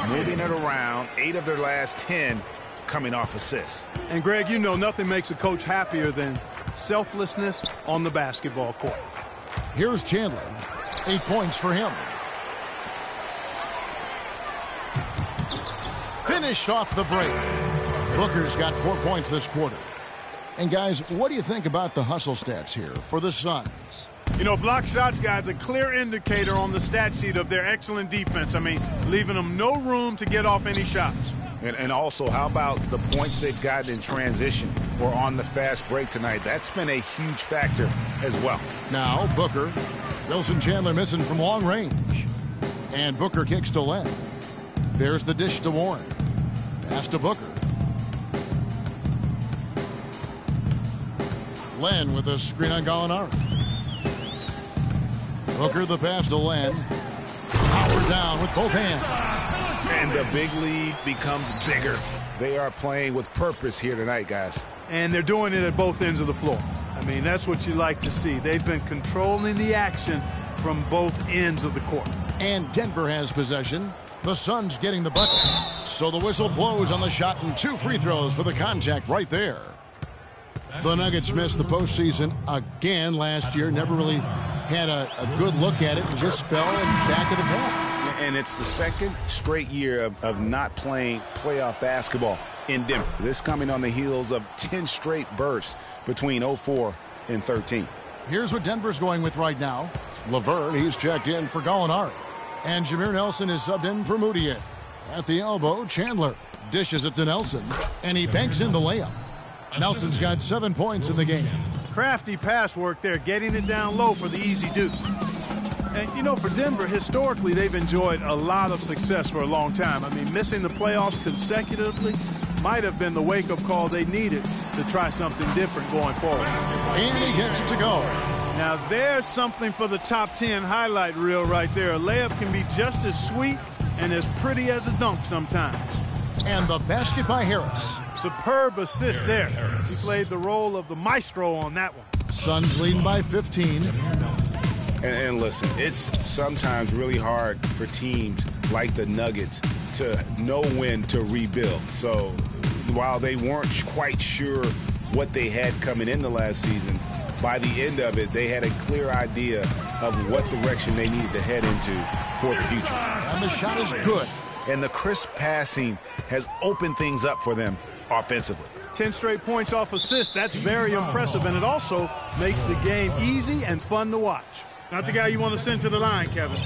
Moving it around, 8 of their last 10 coming off assists. And Greg, you know nothing makes a coach happier than selflessness on the basketball court. Here's Chandler. 8 points for him. Finished off the break. Booker's got 4 points this quarter. And guys, what do you think about the hustle stats here for the Suns? You know, block shots, guys, a clear indicator on the stat sheet of their excellent defense. I mean, leaving them no room to get off any shots. And also, how about the points they've gotten in transition or on the fast break tonight? That's been a huge factor as well. Now, Booker. Wilson Chandler missing from long range. And Booker kicks to Len. There's the dish to Warren. Pass to Booker. Len with a screen on Gallinari. Booker the pass to Len. Power down with both hands. And the big lead becomes bigger. They are playing with purpose here tonight, guys. And they're doing it at both ends of the floor. I mean, that's what you like to see. They've been controlling the action from both ends of the court. And Denver has possession. The Suns getting the bucket. So the whistle blows on the shot and 2 free throws for the contact right there. The Nuggets missed the postseason again last year. Never really had a good look at it and just fell in the back of the pack. And it's the second straight year of not playing playoff basketball in Denver. This coming on the heels of 10 straight bursts between 04 and 13. Here's what Denver's going with right now. Laverne, he's checked in for Gallinari. And Jameer Nelson is subbed in for Moutier. At the elbow, Chandler dishes it to Nelson, and he banks in the layup. Nelson's got 7 points in the game. Crafty pass work there, getting it down low for the easy deuce. And, you know, for Denver, historically, they've enjoyed a lot of success for a long time. I mean, missing the playoffs consecutively might have been the wake-up call they needed to try something different going forward. And he gets it to go. Now, there's something for the top 10 highlight reel right there. A layup can be just as sweet and as pretty as a dunk sometimes. And the basket by Harris. Superb assist there. He played the role of the maestro on that one. Suns leading by 15. And listen, it's sometimes really hard for teams like the Nuggets to know when to rebuild. So while they weren't quite sure what they had coming into last season, by the end of it, they had a clear idea of what direction they needed to head into for the future. And the shot is good. And the crisp passing has opened things up for them offensively. 10 straight points off assists. That's very impressive, and it also makes the game easy and fun to watch. Not the guy you want to send to the line, Kevin.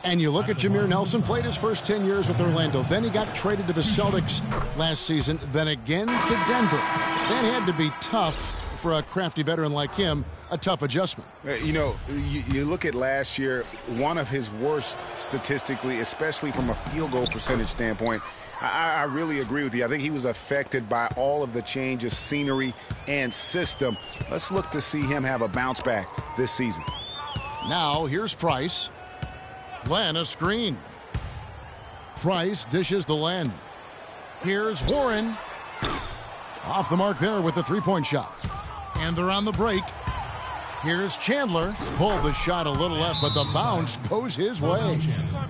And you look at Jameer Nelson, played his first 10 years with Orlando. Then he got traded to the Celtics last season, then again to Denver. That had to be tough for a crafty veteran like him, a tough adjustment. You know, you look at last year, one of his worst statistically, especially from a field goal percentage standpoint. I really agree with you. I think he was affected by all of the change of scenery and system. Let's look to see him have a bounce back this season. Now, here's Price. Len, a screen. Price dishes to Len. Here's Warren. Off the mark there with the three-point shot. And they're on the break. Here's Chandler. Pulled the shot a little left, but the bounce goes his way.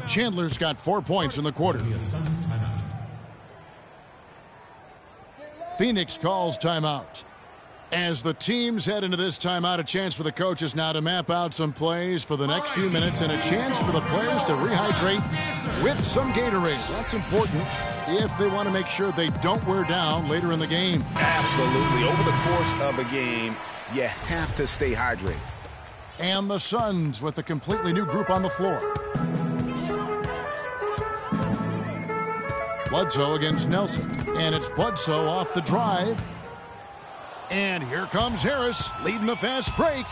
Chandler's got 4 points in the quarter. Phoenix calls timeout. As the teams head into this timeout, a chance for the coaches now to map out some plays for the next few minutes and a chance for the players to rehydrate with some Gatorade. That's important if they want to make sure they don't wear down later in the game. Absolutely. Over the course of a game, you have to stay hydrated. And the Suns with a completely new group on the floor. Bledsoe against Nelson. And it's Bledsoe off the drive. And here comes Harris, leading the fast break.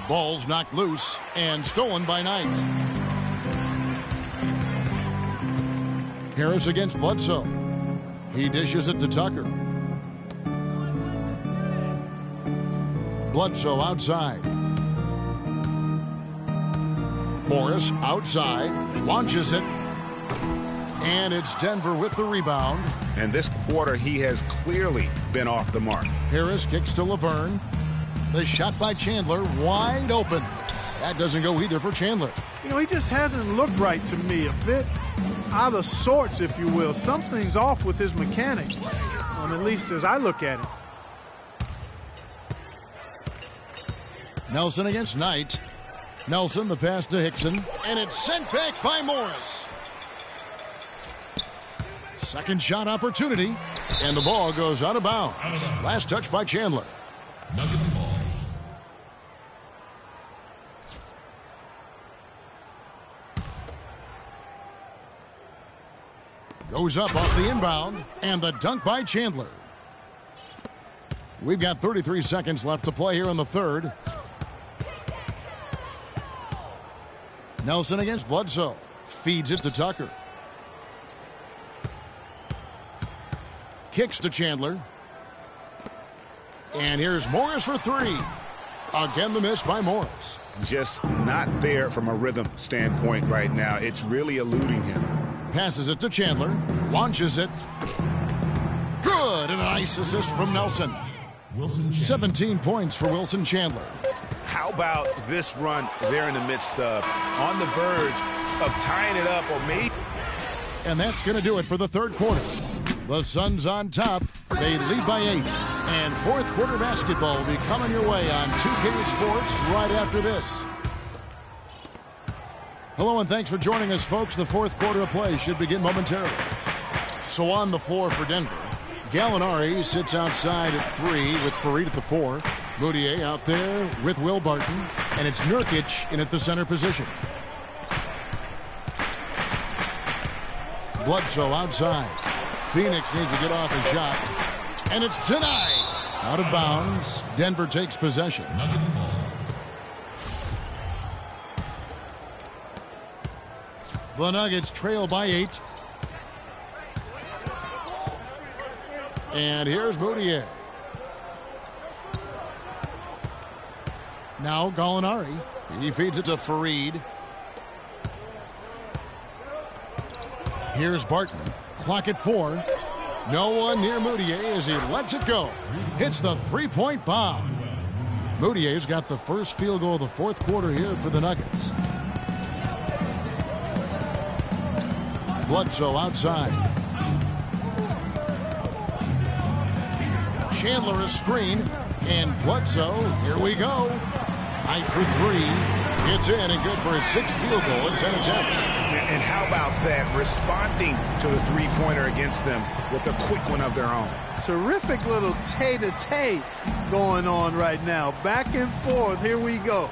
Ball's knocked loose and stolen by Knight. Harris against Bledsoe. He dishes it to Tucker. Bledsoe outside. Morris outside, launches it. And it's Denver with the rebound. And this quarter, he has clearly been off the mark. Harris kicks to Laverne. The shot by Chandler, wide open. That doesn't go either for Chandler. You know, he just hasn't looked right to me. A bit out of sorts, if you will. Something's off with his mechanics, at least as I look at it. Nelson against Knight. Nelson, the pass to Hickson. And it's sent back by Morris. Second shot opportunity, and the ball goes out of bounds. Last touch by Chandler. Nuggets ball. Goes up off the inbound, and the dunk by Chandler. We've got 33 seconds left to play here in the third. Nelson against Bledsoe. Feeds it to Tucker. Kicks to Chandler. And here's Morris for three. Again, the miss by Morris. Just not there from a rhythm standpoint right now. It's really eluding him. Passes it to Chandler. Launches it. Good. And a nice assist from Nelson. 17 points for Wilson Chandler. How about this run there in the midst of, on the verge of tying it up, or maybe. And that's going to do it for the third quarter. The Suns on top. They lead by 8. And fourth quarter basketball will be coming your way on 2K Sports right after this. Hello and thanks for joining us, folks. The fourth quarter of play should begin momentarily. So on the floor for Denver, Gallinari sits outside at 3 with Farid at the 4. Moutier out there with Will Barton. And it's Nurkic in at the center position. Bledsoe outside. Phoenix needs to get off a shot. And it's denied. Out of bounds. Denver takes possession. The Nuggets trail by 8. And here's Moutier. Now Gallinari. He feeds it to Farid. Here's Barton. Clock at 4. No one near Moutier as he lets it go. Hits the three-point bomb. Moutier's got the first field goal of the fourth quarter here for the Nuggets. Bledsoe outside. Chandler a screen. And Bledsoe, here we go. Knight for 3. It's in and good for his 6th field goal in 10 attempts. And how about that? Responding to the three-pointer against them with a quick one of their own. Terrific little tay-to-tay going on right now. Back and forth. Here we go.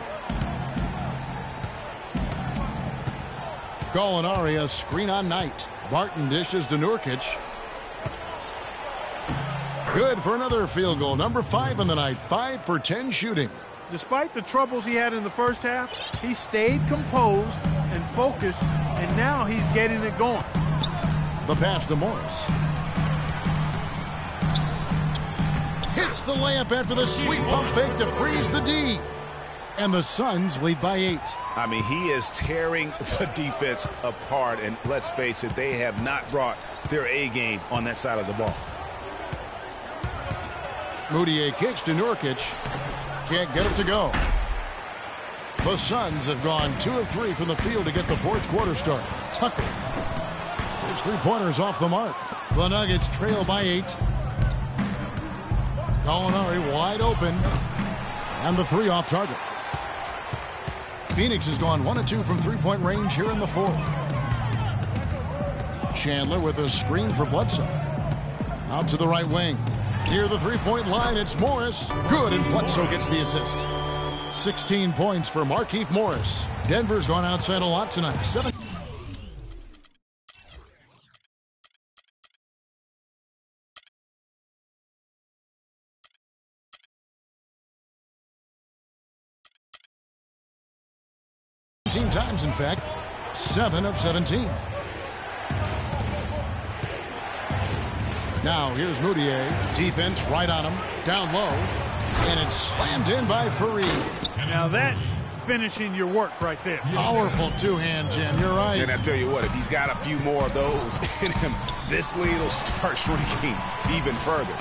Gallinari a screen on Knight. Barton dishes to Nurkic. Good for another field goal. Number 5 in the night. 5 for 10 shooting. Despite the troubles he had in the first half, he stayed composed and focused, and now he's getting it going. The pass to Morris. Hits the layup after the sweet pump fake to freeze the D. And the Suns lead by 8. I mean, he is tearing the defense apart, and let's face it, they have not brought their A game on that side of the ball. Moutier kicks to Nurkic. Can't get it to go. The Suns have gone 2 of 3 from the field to get the fourth quarter started. Tucker. His three-pointers off the mark. The Nuggets trail by 8. Gallinari wide open. And the 3 off target. Phoenix has gone 1 of 2 from three-point range here in the fourth. Chandler with a screen for Bledsoe. Out to the right wing. Near the three-point line, it's Morris. Good, and Bledsoe gets the assist. 16 points for Markieff Morris. Denver's gone outside a lot tonight. 17 times, in fact. 7 of 17. Now here's Moutier. Defense right on him. Down low. And it's slammed in by Fareed. Now that's finishing your work right there. Powerful two-hand jam. You're right. And I tell you what, if he's got a few more of those in him, this lead will start shrinking even further.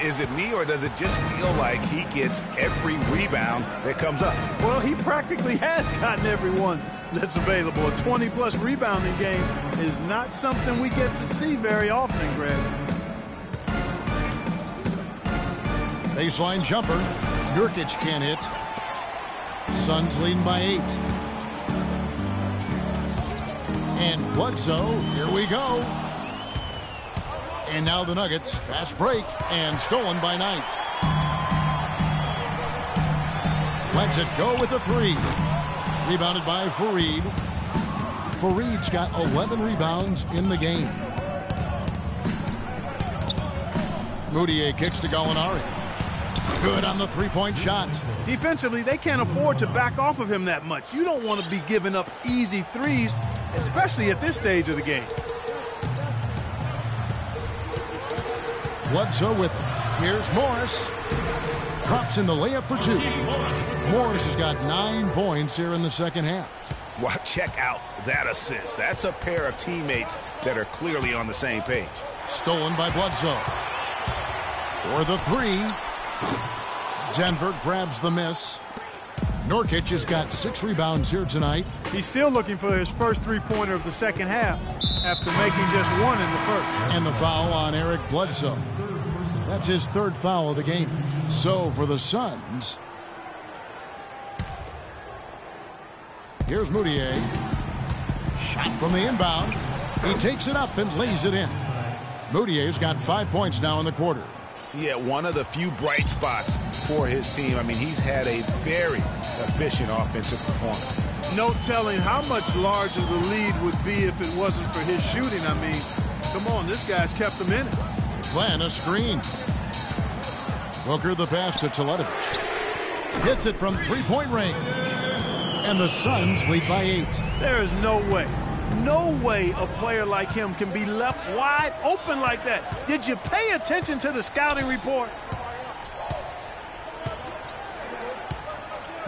Is it me, or does it just feel like he gets every rebound that comes up? Well, he practically has gotten every one that's available. A 20-plus rebounding game is not something we get to see very often, Greg. Baseline jumper. Nurkic can't hit. Suns leading by 8. And Bledsoe, here we go. And now the Nuggets, fast break, and stolen by Knight. Lets it go with a 3. Rebounded by Fareed. Fareed's got 11 rebounds in the game. Moutier kicks to Gallinari. Good on the three-point shot. Defensively, they can't afford to back off of him that much. You don't want to be giving up easy threes, especially at this stage of the game. Bledsoe with it. Here's Morris. Drops in the layup for 2. Morris has got 9 points here in the second half. Well, check out that assist. That's a pair of teammates that are clearly on the same page. Stolen by Bledsoe. For the 3. Denver grabs the miss. Nurkic has got 6 rebounds here tonight. He's still looking for his first three-pointer of the second half after making just 1 in the first. And the foul on Eric Bledsoe. That's his 3rd foul of the game. So for the Suns, here's Moutier. Shot from the inbound. He takes it up and lays it in. Moutier's got 5 points now in the quarter. Yeah, one of the few bright spots for his team. I mean, he's had a very efficient offensive performance. No telling how much larger the lead would be if it wasn't for his shooting. I mean, come on, this guy's kept them in it. Plan a screen. Booker the pass to Teletovic. Hits it from three-point range. And the Suns lead by 8. There is no way a player like him can be left wide open like that. Did you pay attention to the scouting report?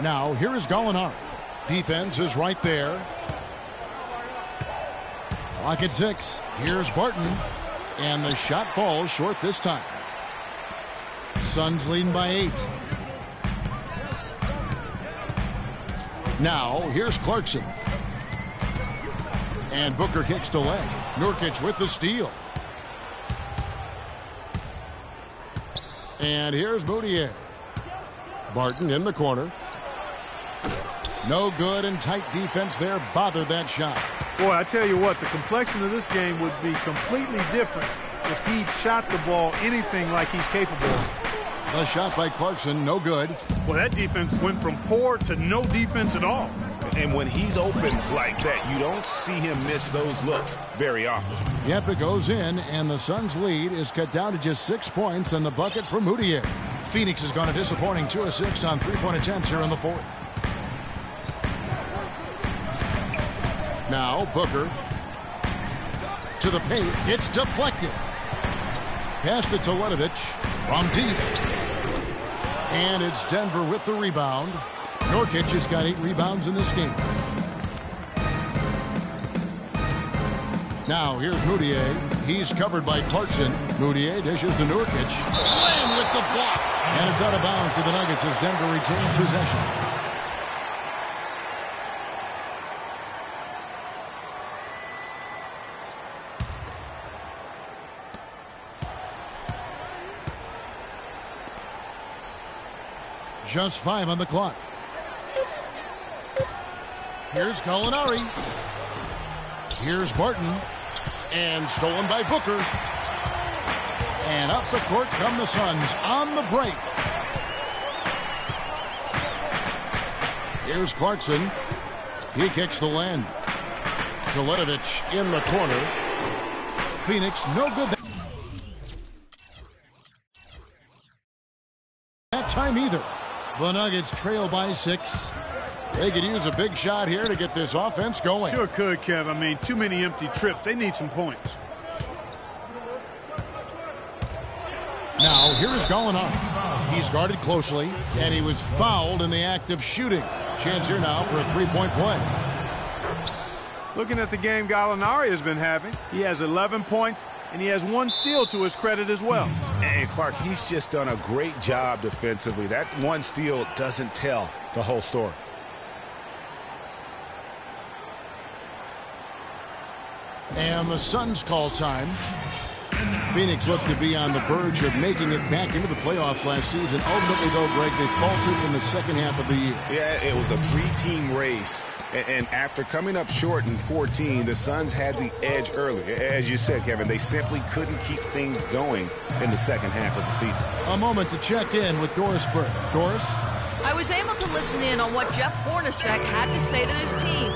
Now, here is Gallinari. Defense is right there. Clock at 6. Here's Barton. And the shot falls short this time. Suns leading by 8. Now, here's Clarkson. And Booker kicks to leg. Nurkic with the steal. And here's Moutier. Barton in the corner. No good, and tight defense there bothered that shot. Boy, I tell you what, the complexion of this game would be completely different if he shot the ball anything like he's capable of. The shot by Clarkson, no good. Well, that defense went from poor to no defense at all. And when he's open like that, you don't see him miss those looks very often. Yep, it goes in, and the Suns' lead is cut down to just 6 points and the bucket from Moutier. Phoenix has gone a disappointing 2 of 6 on three-point attempts here in the fourth. Now Booker to the paint. It's deflected. Pass to Teletovic from deep. And it's Denver with the rebound. Nurkic has got 8 rebounds in this game. Now here's Moutier. He's covered by Clarkson. Moutier dishes to Nurkic. Lane with the block. And it's out of bounds to the Nuggets as Denver retains possession. Just 5 on the clock. Here's Gallinari. Here's Barton. And stolen by Booker. And up the court come the Suns on the break. Here's Clarkson. He kicks the land. Teletovic in the corner. Phoenix no good that time either. The Nuggets trail by 6. They could use a big shot here to get this offense going. Sure could, Kev. I mean, too many empty trips. They need some points. Now, here's Gallinari. He's guarded closely, and he was fouled in the act of shooting. Chance here now for a three-point play. Looking at the game Gallinari has been having, he has 11 points, and he has 1 steal to his credit as well. And Clark, he's just done a great job defensively. That 1 steal doesn't tell the whole story. And the Suns call time. Phoenix looked to be on the verge of making it back into the playoffs last season. Ultimately, though, Greg, they faltered in the second half of the year. Yeah, it was a 3-team race. And after coming up short in 14, the Suns had the edge early. As you said, Kevin, they simply couldn't keep things going in the second half of the season. A moment to check in with Doris Burke. Doris? I was able to listen in on what Jeff Hornacek had to say to his team.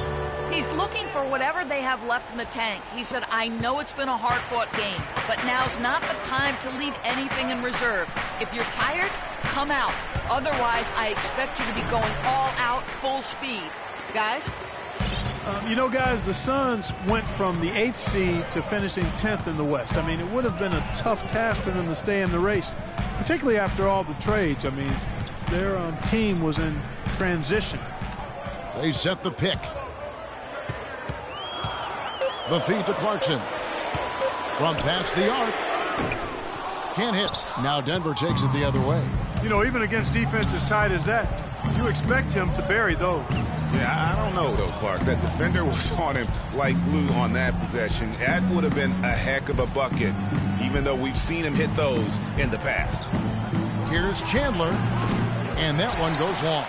He's looking for whatever they have left in the tank. He said, I know it's been a hard-fought game, but now's not the time to leave anything in reserve. If you're tired, come out. Otherwise, I expect you to be going all out, full speed. Guys? You know, guys, the Suns went from the 8th seed to finishing 10th in the West. I mean, it would have been a tough task for them to stay in the race, particularly after all the trades. I mean, their team was in transition. They set the pick. The feed to Clarkson. From past the arc. Can't hit. Now Denver takes it the other way. You know, even against defense as tight as that, you expect him to bury those. Yeah, I don't know, though, Clark. That defender was on him like glue on that possession. That would have been a heck of a bucket, even though we've seen him hit those in the past. Here's Chandler. And that one goes long.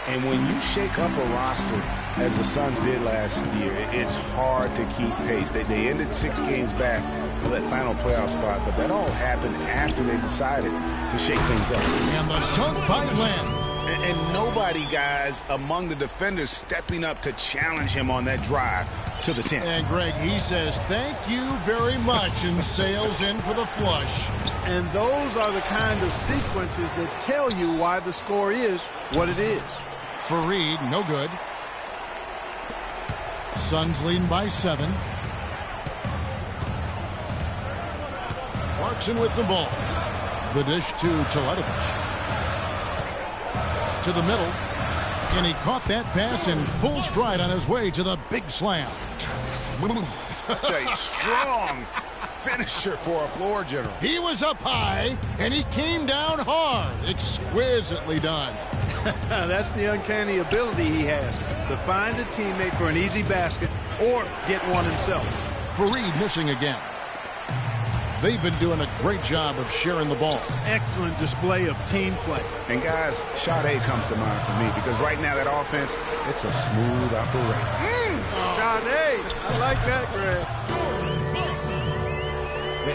And when you shake up a roster, as the Suns did last year, it's hard to keep pace. They ended 6 games back for that final playoff spot, but that all happened after they decided to shake things up. And the dunk by Len. And nobody, guys, among the defenders stepping up to challenge him on that drive to the 10. And Greg, he says, thank you very much, and sails in for the flush. And those are the kind of sequences that tell you why the score is what it is. Fareed, no good. Suns leading by 7. Clarkson with the ball. The dish to Teletovic. To the middle. And he caught that pass in full stride on his way to the big slam. Such a strong finisher for a floor general. He was up high, and he came down hard. Exquisitely done. That's the uncanny ability he has, to find a teammate for an easy basket or get one himself. Fareed missing again. They've been doing a great job of sharing the ball. Excellent display of team play. And guys, shot A comes to mind for me because right now that offense, it's a smooth operation. Shot A. I like that, Greg.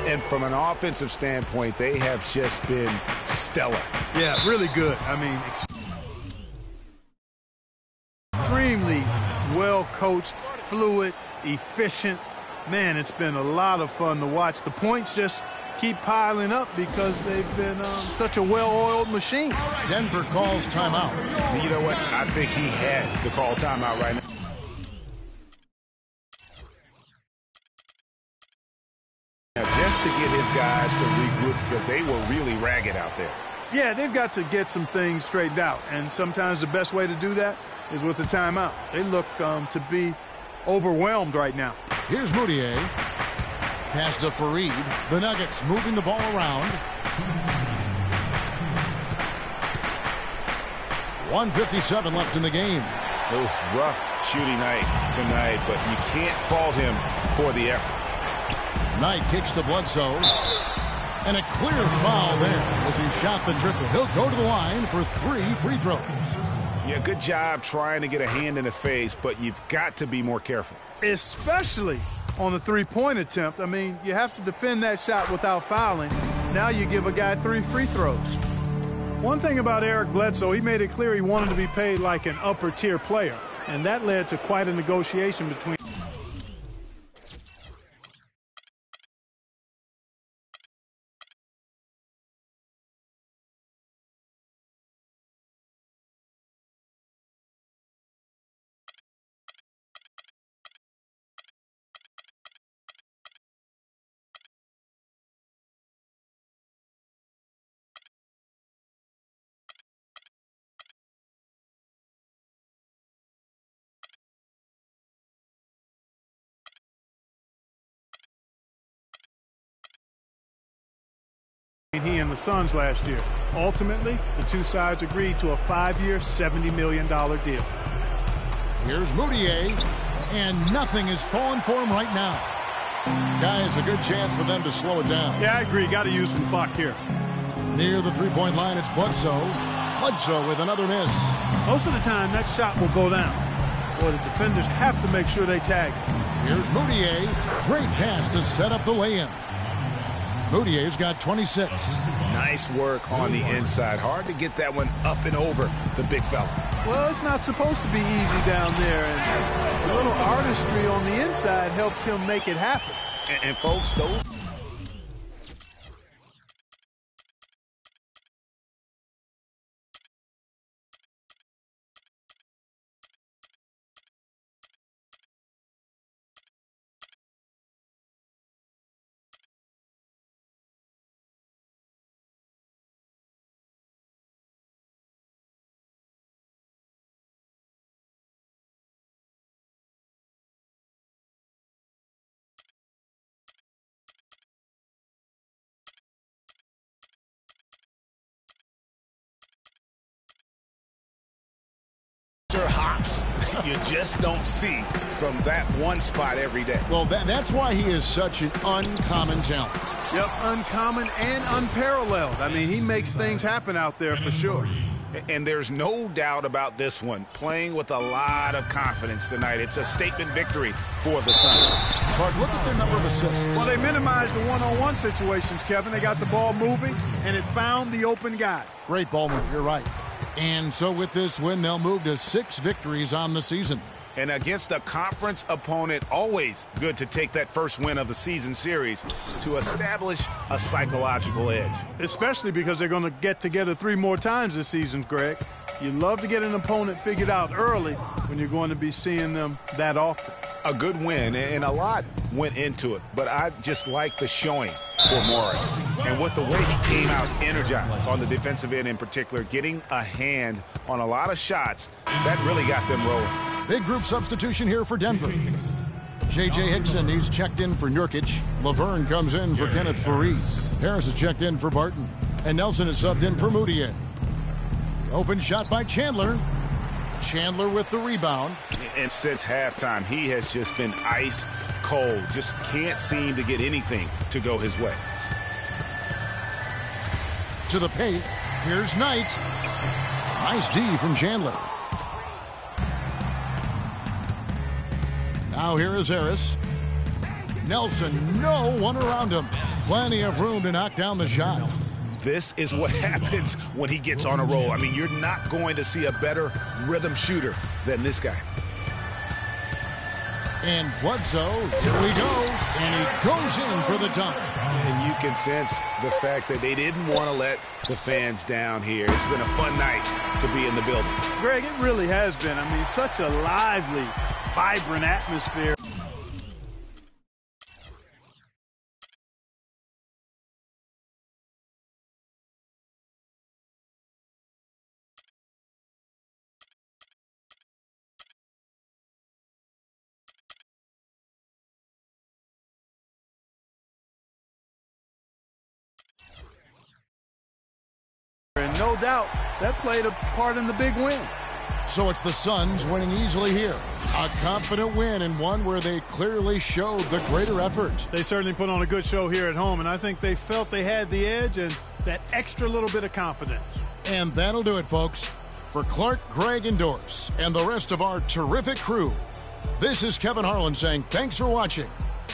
And from an offensive standpoint, they have just been stellar. Yeah, really good. I mean, extremely well coached, fluid, efficient. Man, it's been a lot of fun to watch. The points just keep piling up because they've been such a well-oiled machine. Denver calls timeout. You know what? I think he had to call timeout right now. Just to get his guys to regroup because they were really ragged out there. Yeah, they've got to get some things straightened out, and sometimes the best way to do that is with a timeout. They look to be overwhelmed right now. Here's Moutier. Pass to Fareed. The Nuggets moving the ball around. 1:57 left in the game. Oof, rough shooting night tonight, but you can't fault him for the effort. Knight kicks to Bledsoe. And a clear foul there as he shot the triple. He'll go to the line for 3 free throws. Yeah, good job trying to get a hand in the face, but you've got to be more careful. Especially on the three-point attempt. I mean, you have to defend that shot without fouling. Now you give a guy 3 free throws. One thing about Eric Bledsoe, he made it clear he wanted to be paid like an upper-tier player, and that led to quite a negotiation between he and the Suns last year. Ultimately, the two sides agreed to a 5-year, $70 million deal. Here's Moutier, and nothing is falling for him right now. Guys, a good chance for them to slow it down. Yeah, I agree. Got to use some clock here. Near the three-point line, it's Bledsoe. Bledsoe with another miss. Most of the time, that shot will go down. Boy, the defenders have to make sure they tag it. Here's Moutier. Great pass to set up the lay-in. Moutier's got 26. Nice work on the inside. Hard to get that one up and over the big fella. Well, it's not supposed to be easy down there, and a little artistry on the inside helped him make it happen. And folks, those... hops you just don't see from that one spot every day. Well, that's why he is such an uncommon talent. Yep, uncommon and unparalleled. I mean, he makes things happen out there for sure. And there's no doubt about this one. Playing with a lot of confidence tonight. It's a statement victory for the Suns. Clark, look at their number of assists. Well, they minimized the one-on-one situations, Kevin. They got the ball moving, and it found the open guy. Great ball move, you're right. And so with this win, they'll move to 6 victories on the season. And against a conference opponent, always good to take that first win of the season series to establish a psychological edge. Especially because they're going to get together 3 more times this season, Greg. You love to get an opponent figured out early when you're going to be seeing them that often. A good win, and a lot went into it, but I just like the showing for Morris. And with the way he came out energized on the defensive end in particular, getting a hand on a lot of shots, that really got them rolling. Big group substitution here for Denver. J.J. Hickson, he's checked in for Nurkic. Laverne comes in for Kenneth Fareed. Harris is checked in for Barton. And Nelson is subbed in for Moutier. The open shot by Chandler. Chandler with the rebound. And since halftime, he has just been ice cold. Just can't seem to get anything to go his way. To the paint. Here's Knight. Nice D from Chandler. Now here is Harris. Nelson, no one around him. Plenty of room to knock down the shot. This is what happens when he gets on a roll. I mean, you're not going to see a better rhythm shooter than this guy. And Bledsoe, here we go. And he goes in for the dunk. And you can sense the fact that they didn't want to let the fans down here. It's been a fun night to be in the building. Greg, it really has been. I mean, such a lively, vibrant atmosphere. And no doubt that played a part in the big win. So it's the Suns winning easily here. A confident win and one where they clearly showed the greater effort. They certainly put on a good show here at home, and I think they felt they had the edge and that extra little bit of confidence. And that'll do it, folks. For Clark, Greg, and Doris, and the rest of our terrific crew, this is Kevin Harlan saying thanks for watching.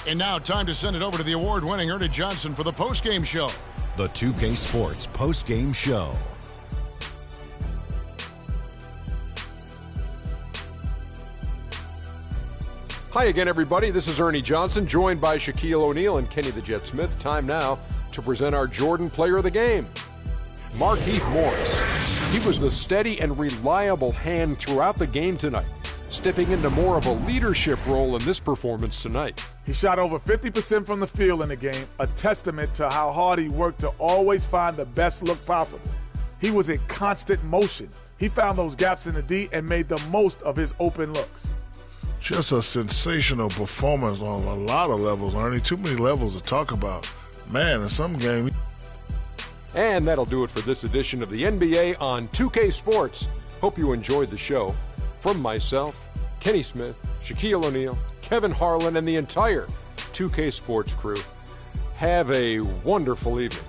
And now time to send it over to the award-winning Ernie Johnson for the post-game show. The 2K Sports post-game show. Hi again, everybody. This is Ernie Johnson, joined by Shaquille O'Neal and Kenny the Jet Smith. Time now to present our Jordan Player of the Game, Markieff Morris. He was the steady and reliable hand throughout the game tonight, stepping into more of a leadership role in this performance tonight. He shot over 50% from the field in the game, a testament to how hard he worked to always find the best look possible. He was in constant motion. He found those gaps in the D and made the most of his open looks. Just a sensational performance on a lot of levels, Ernie. Too many levels to talk about. Man, in some games. And that'll do it for this edition of the NBA on 2K Sports. Hope you enjoyed the show. From myself, Kenny Smith, Shaquille O'Neal, Kevin Harlan, and the entire 2K Sports crew, have a wonderful evening.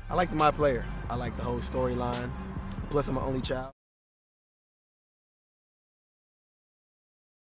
I like my player. I like the whole storyline. Plus, I'm an only child.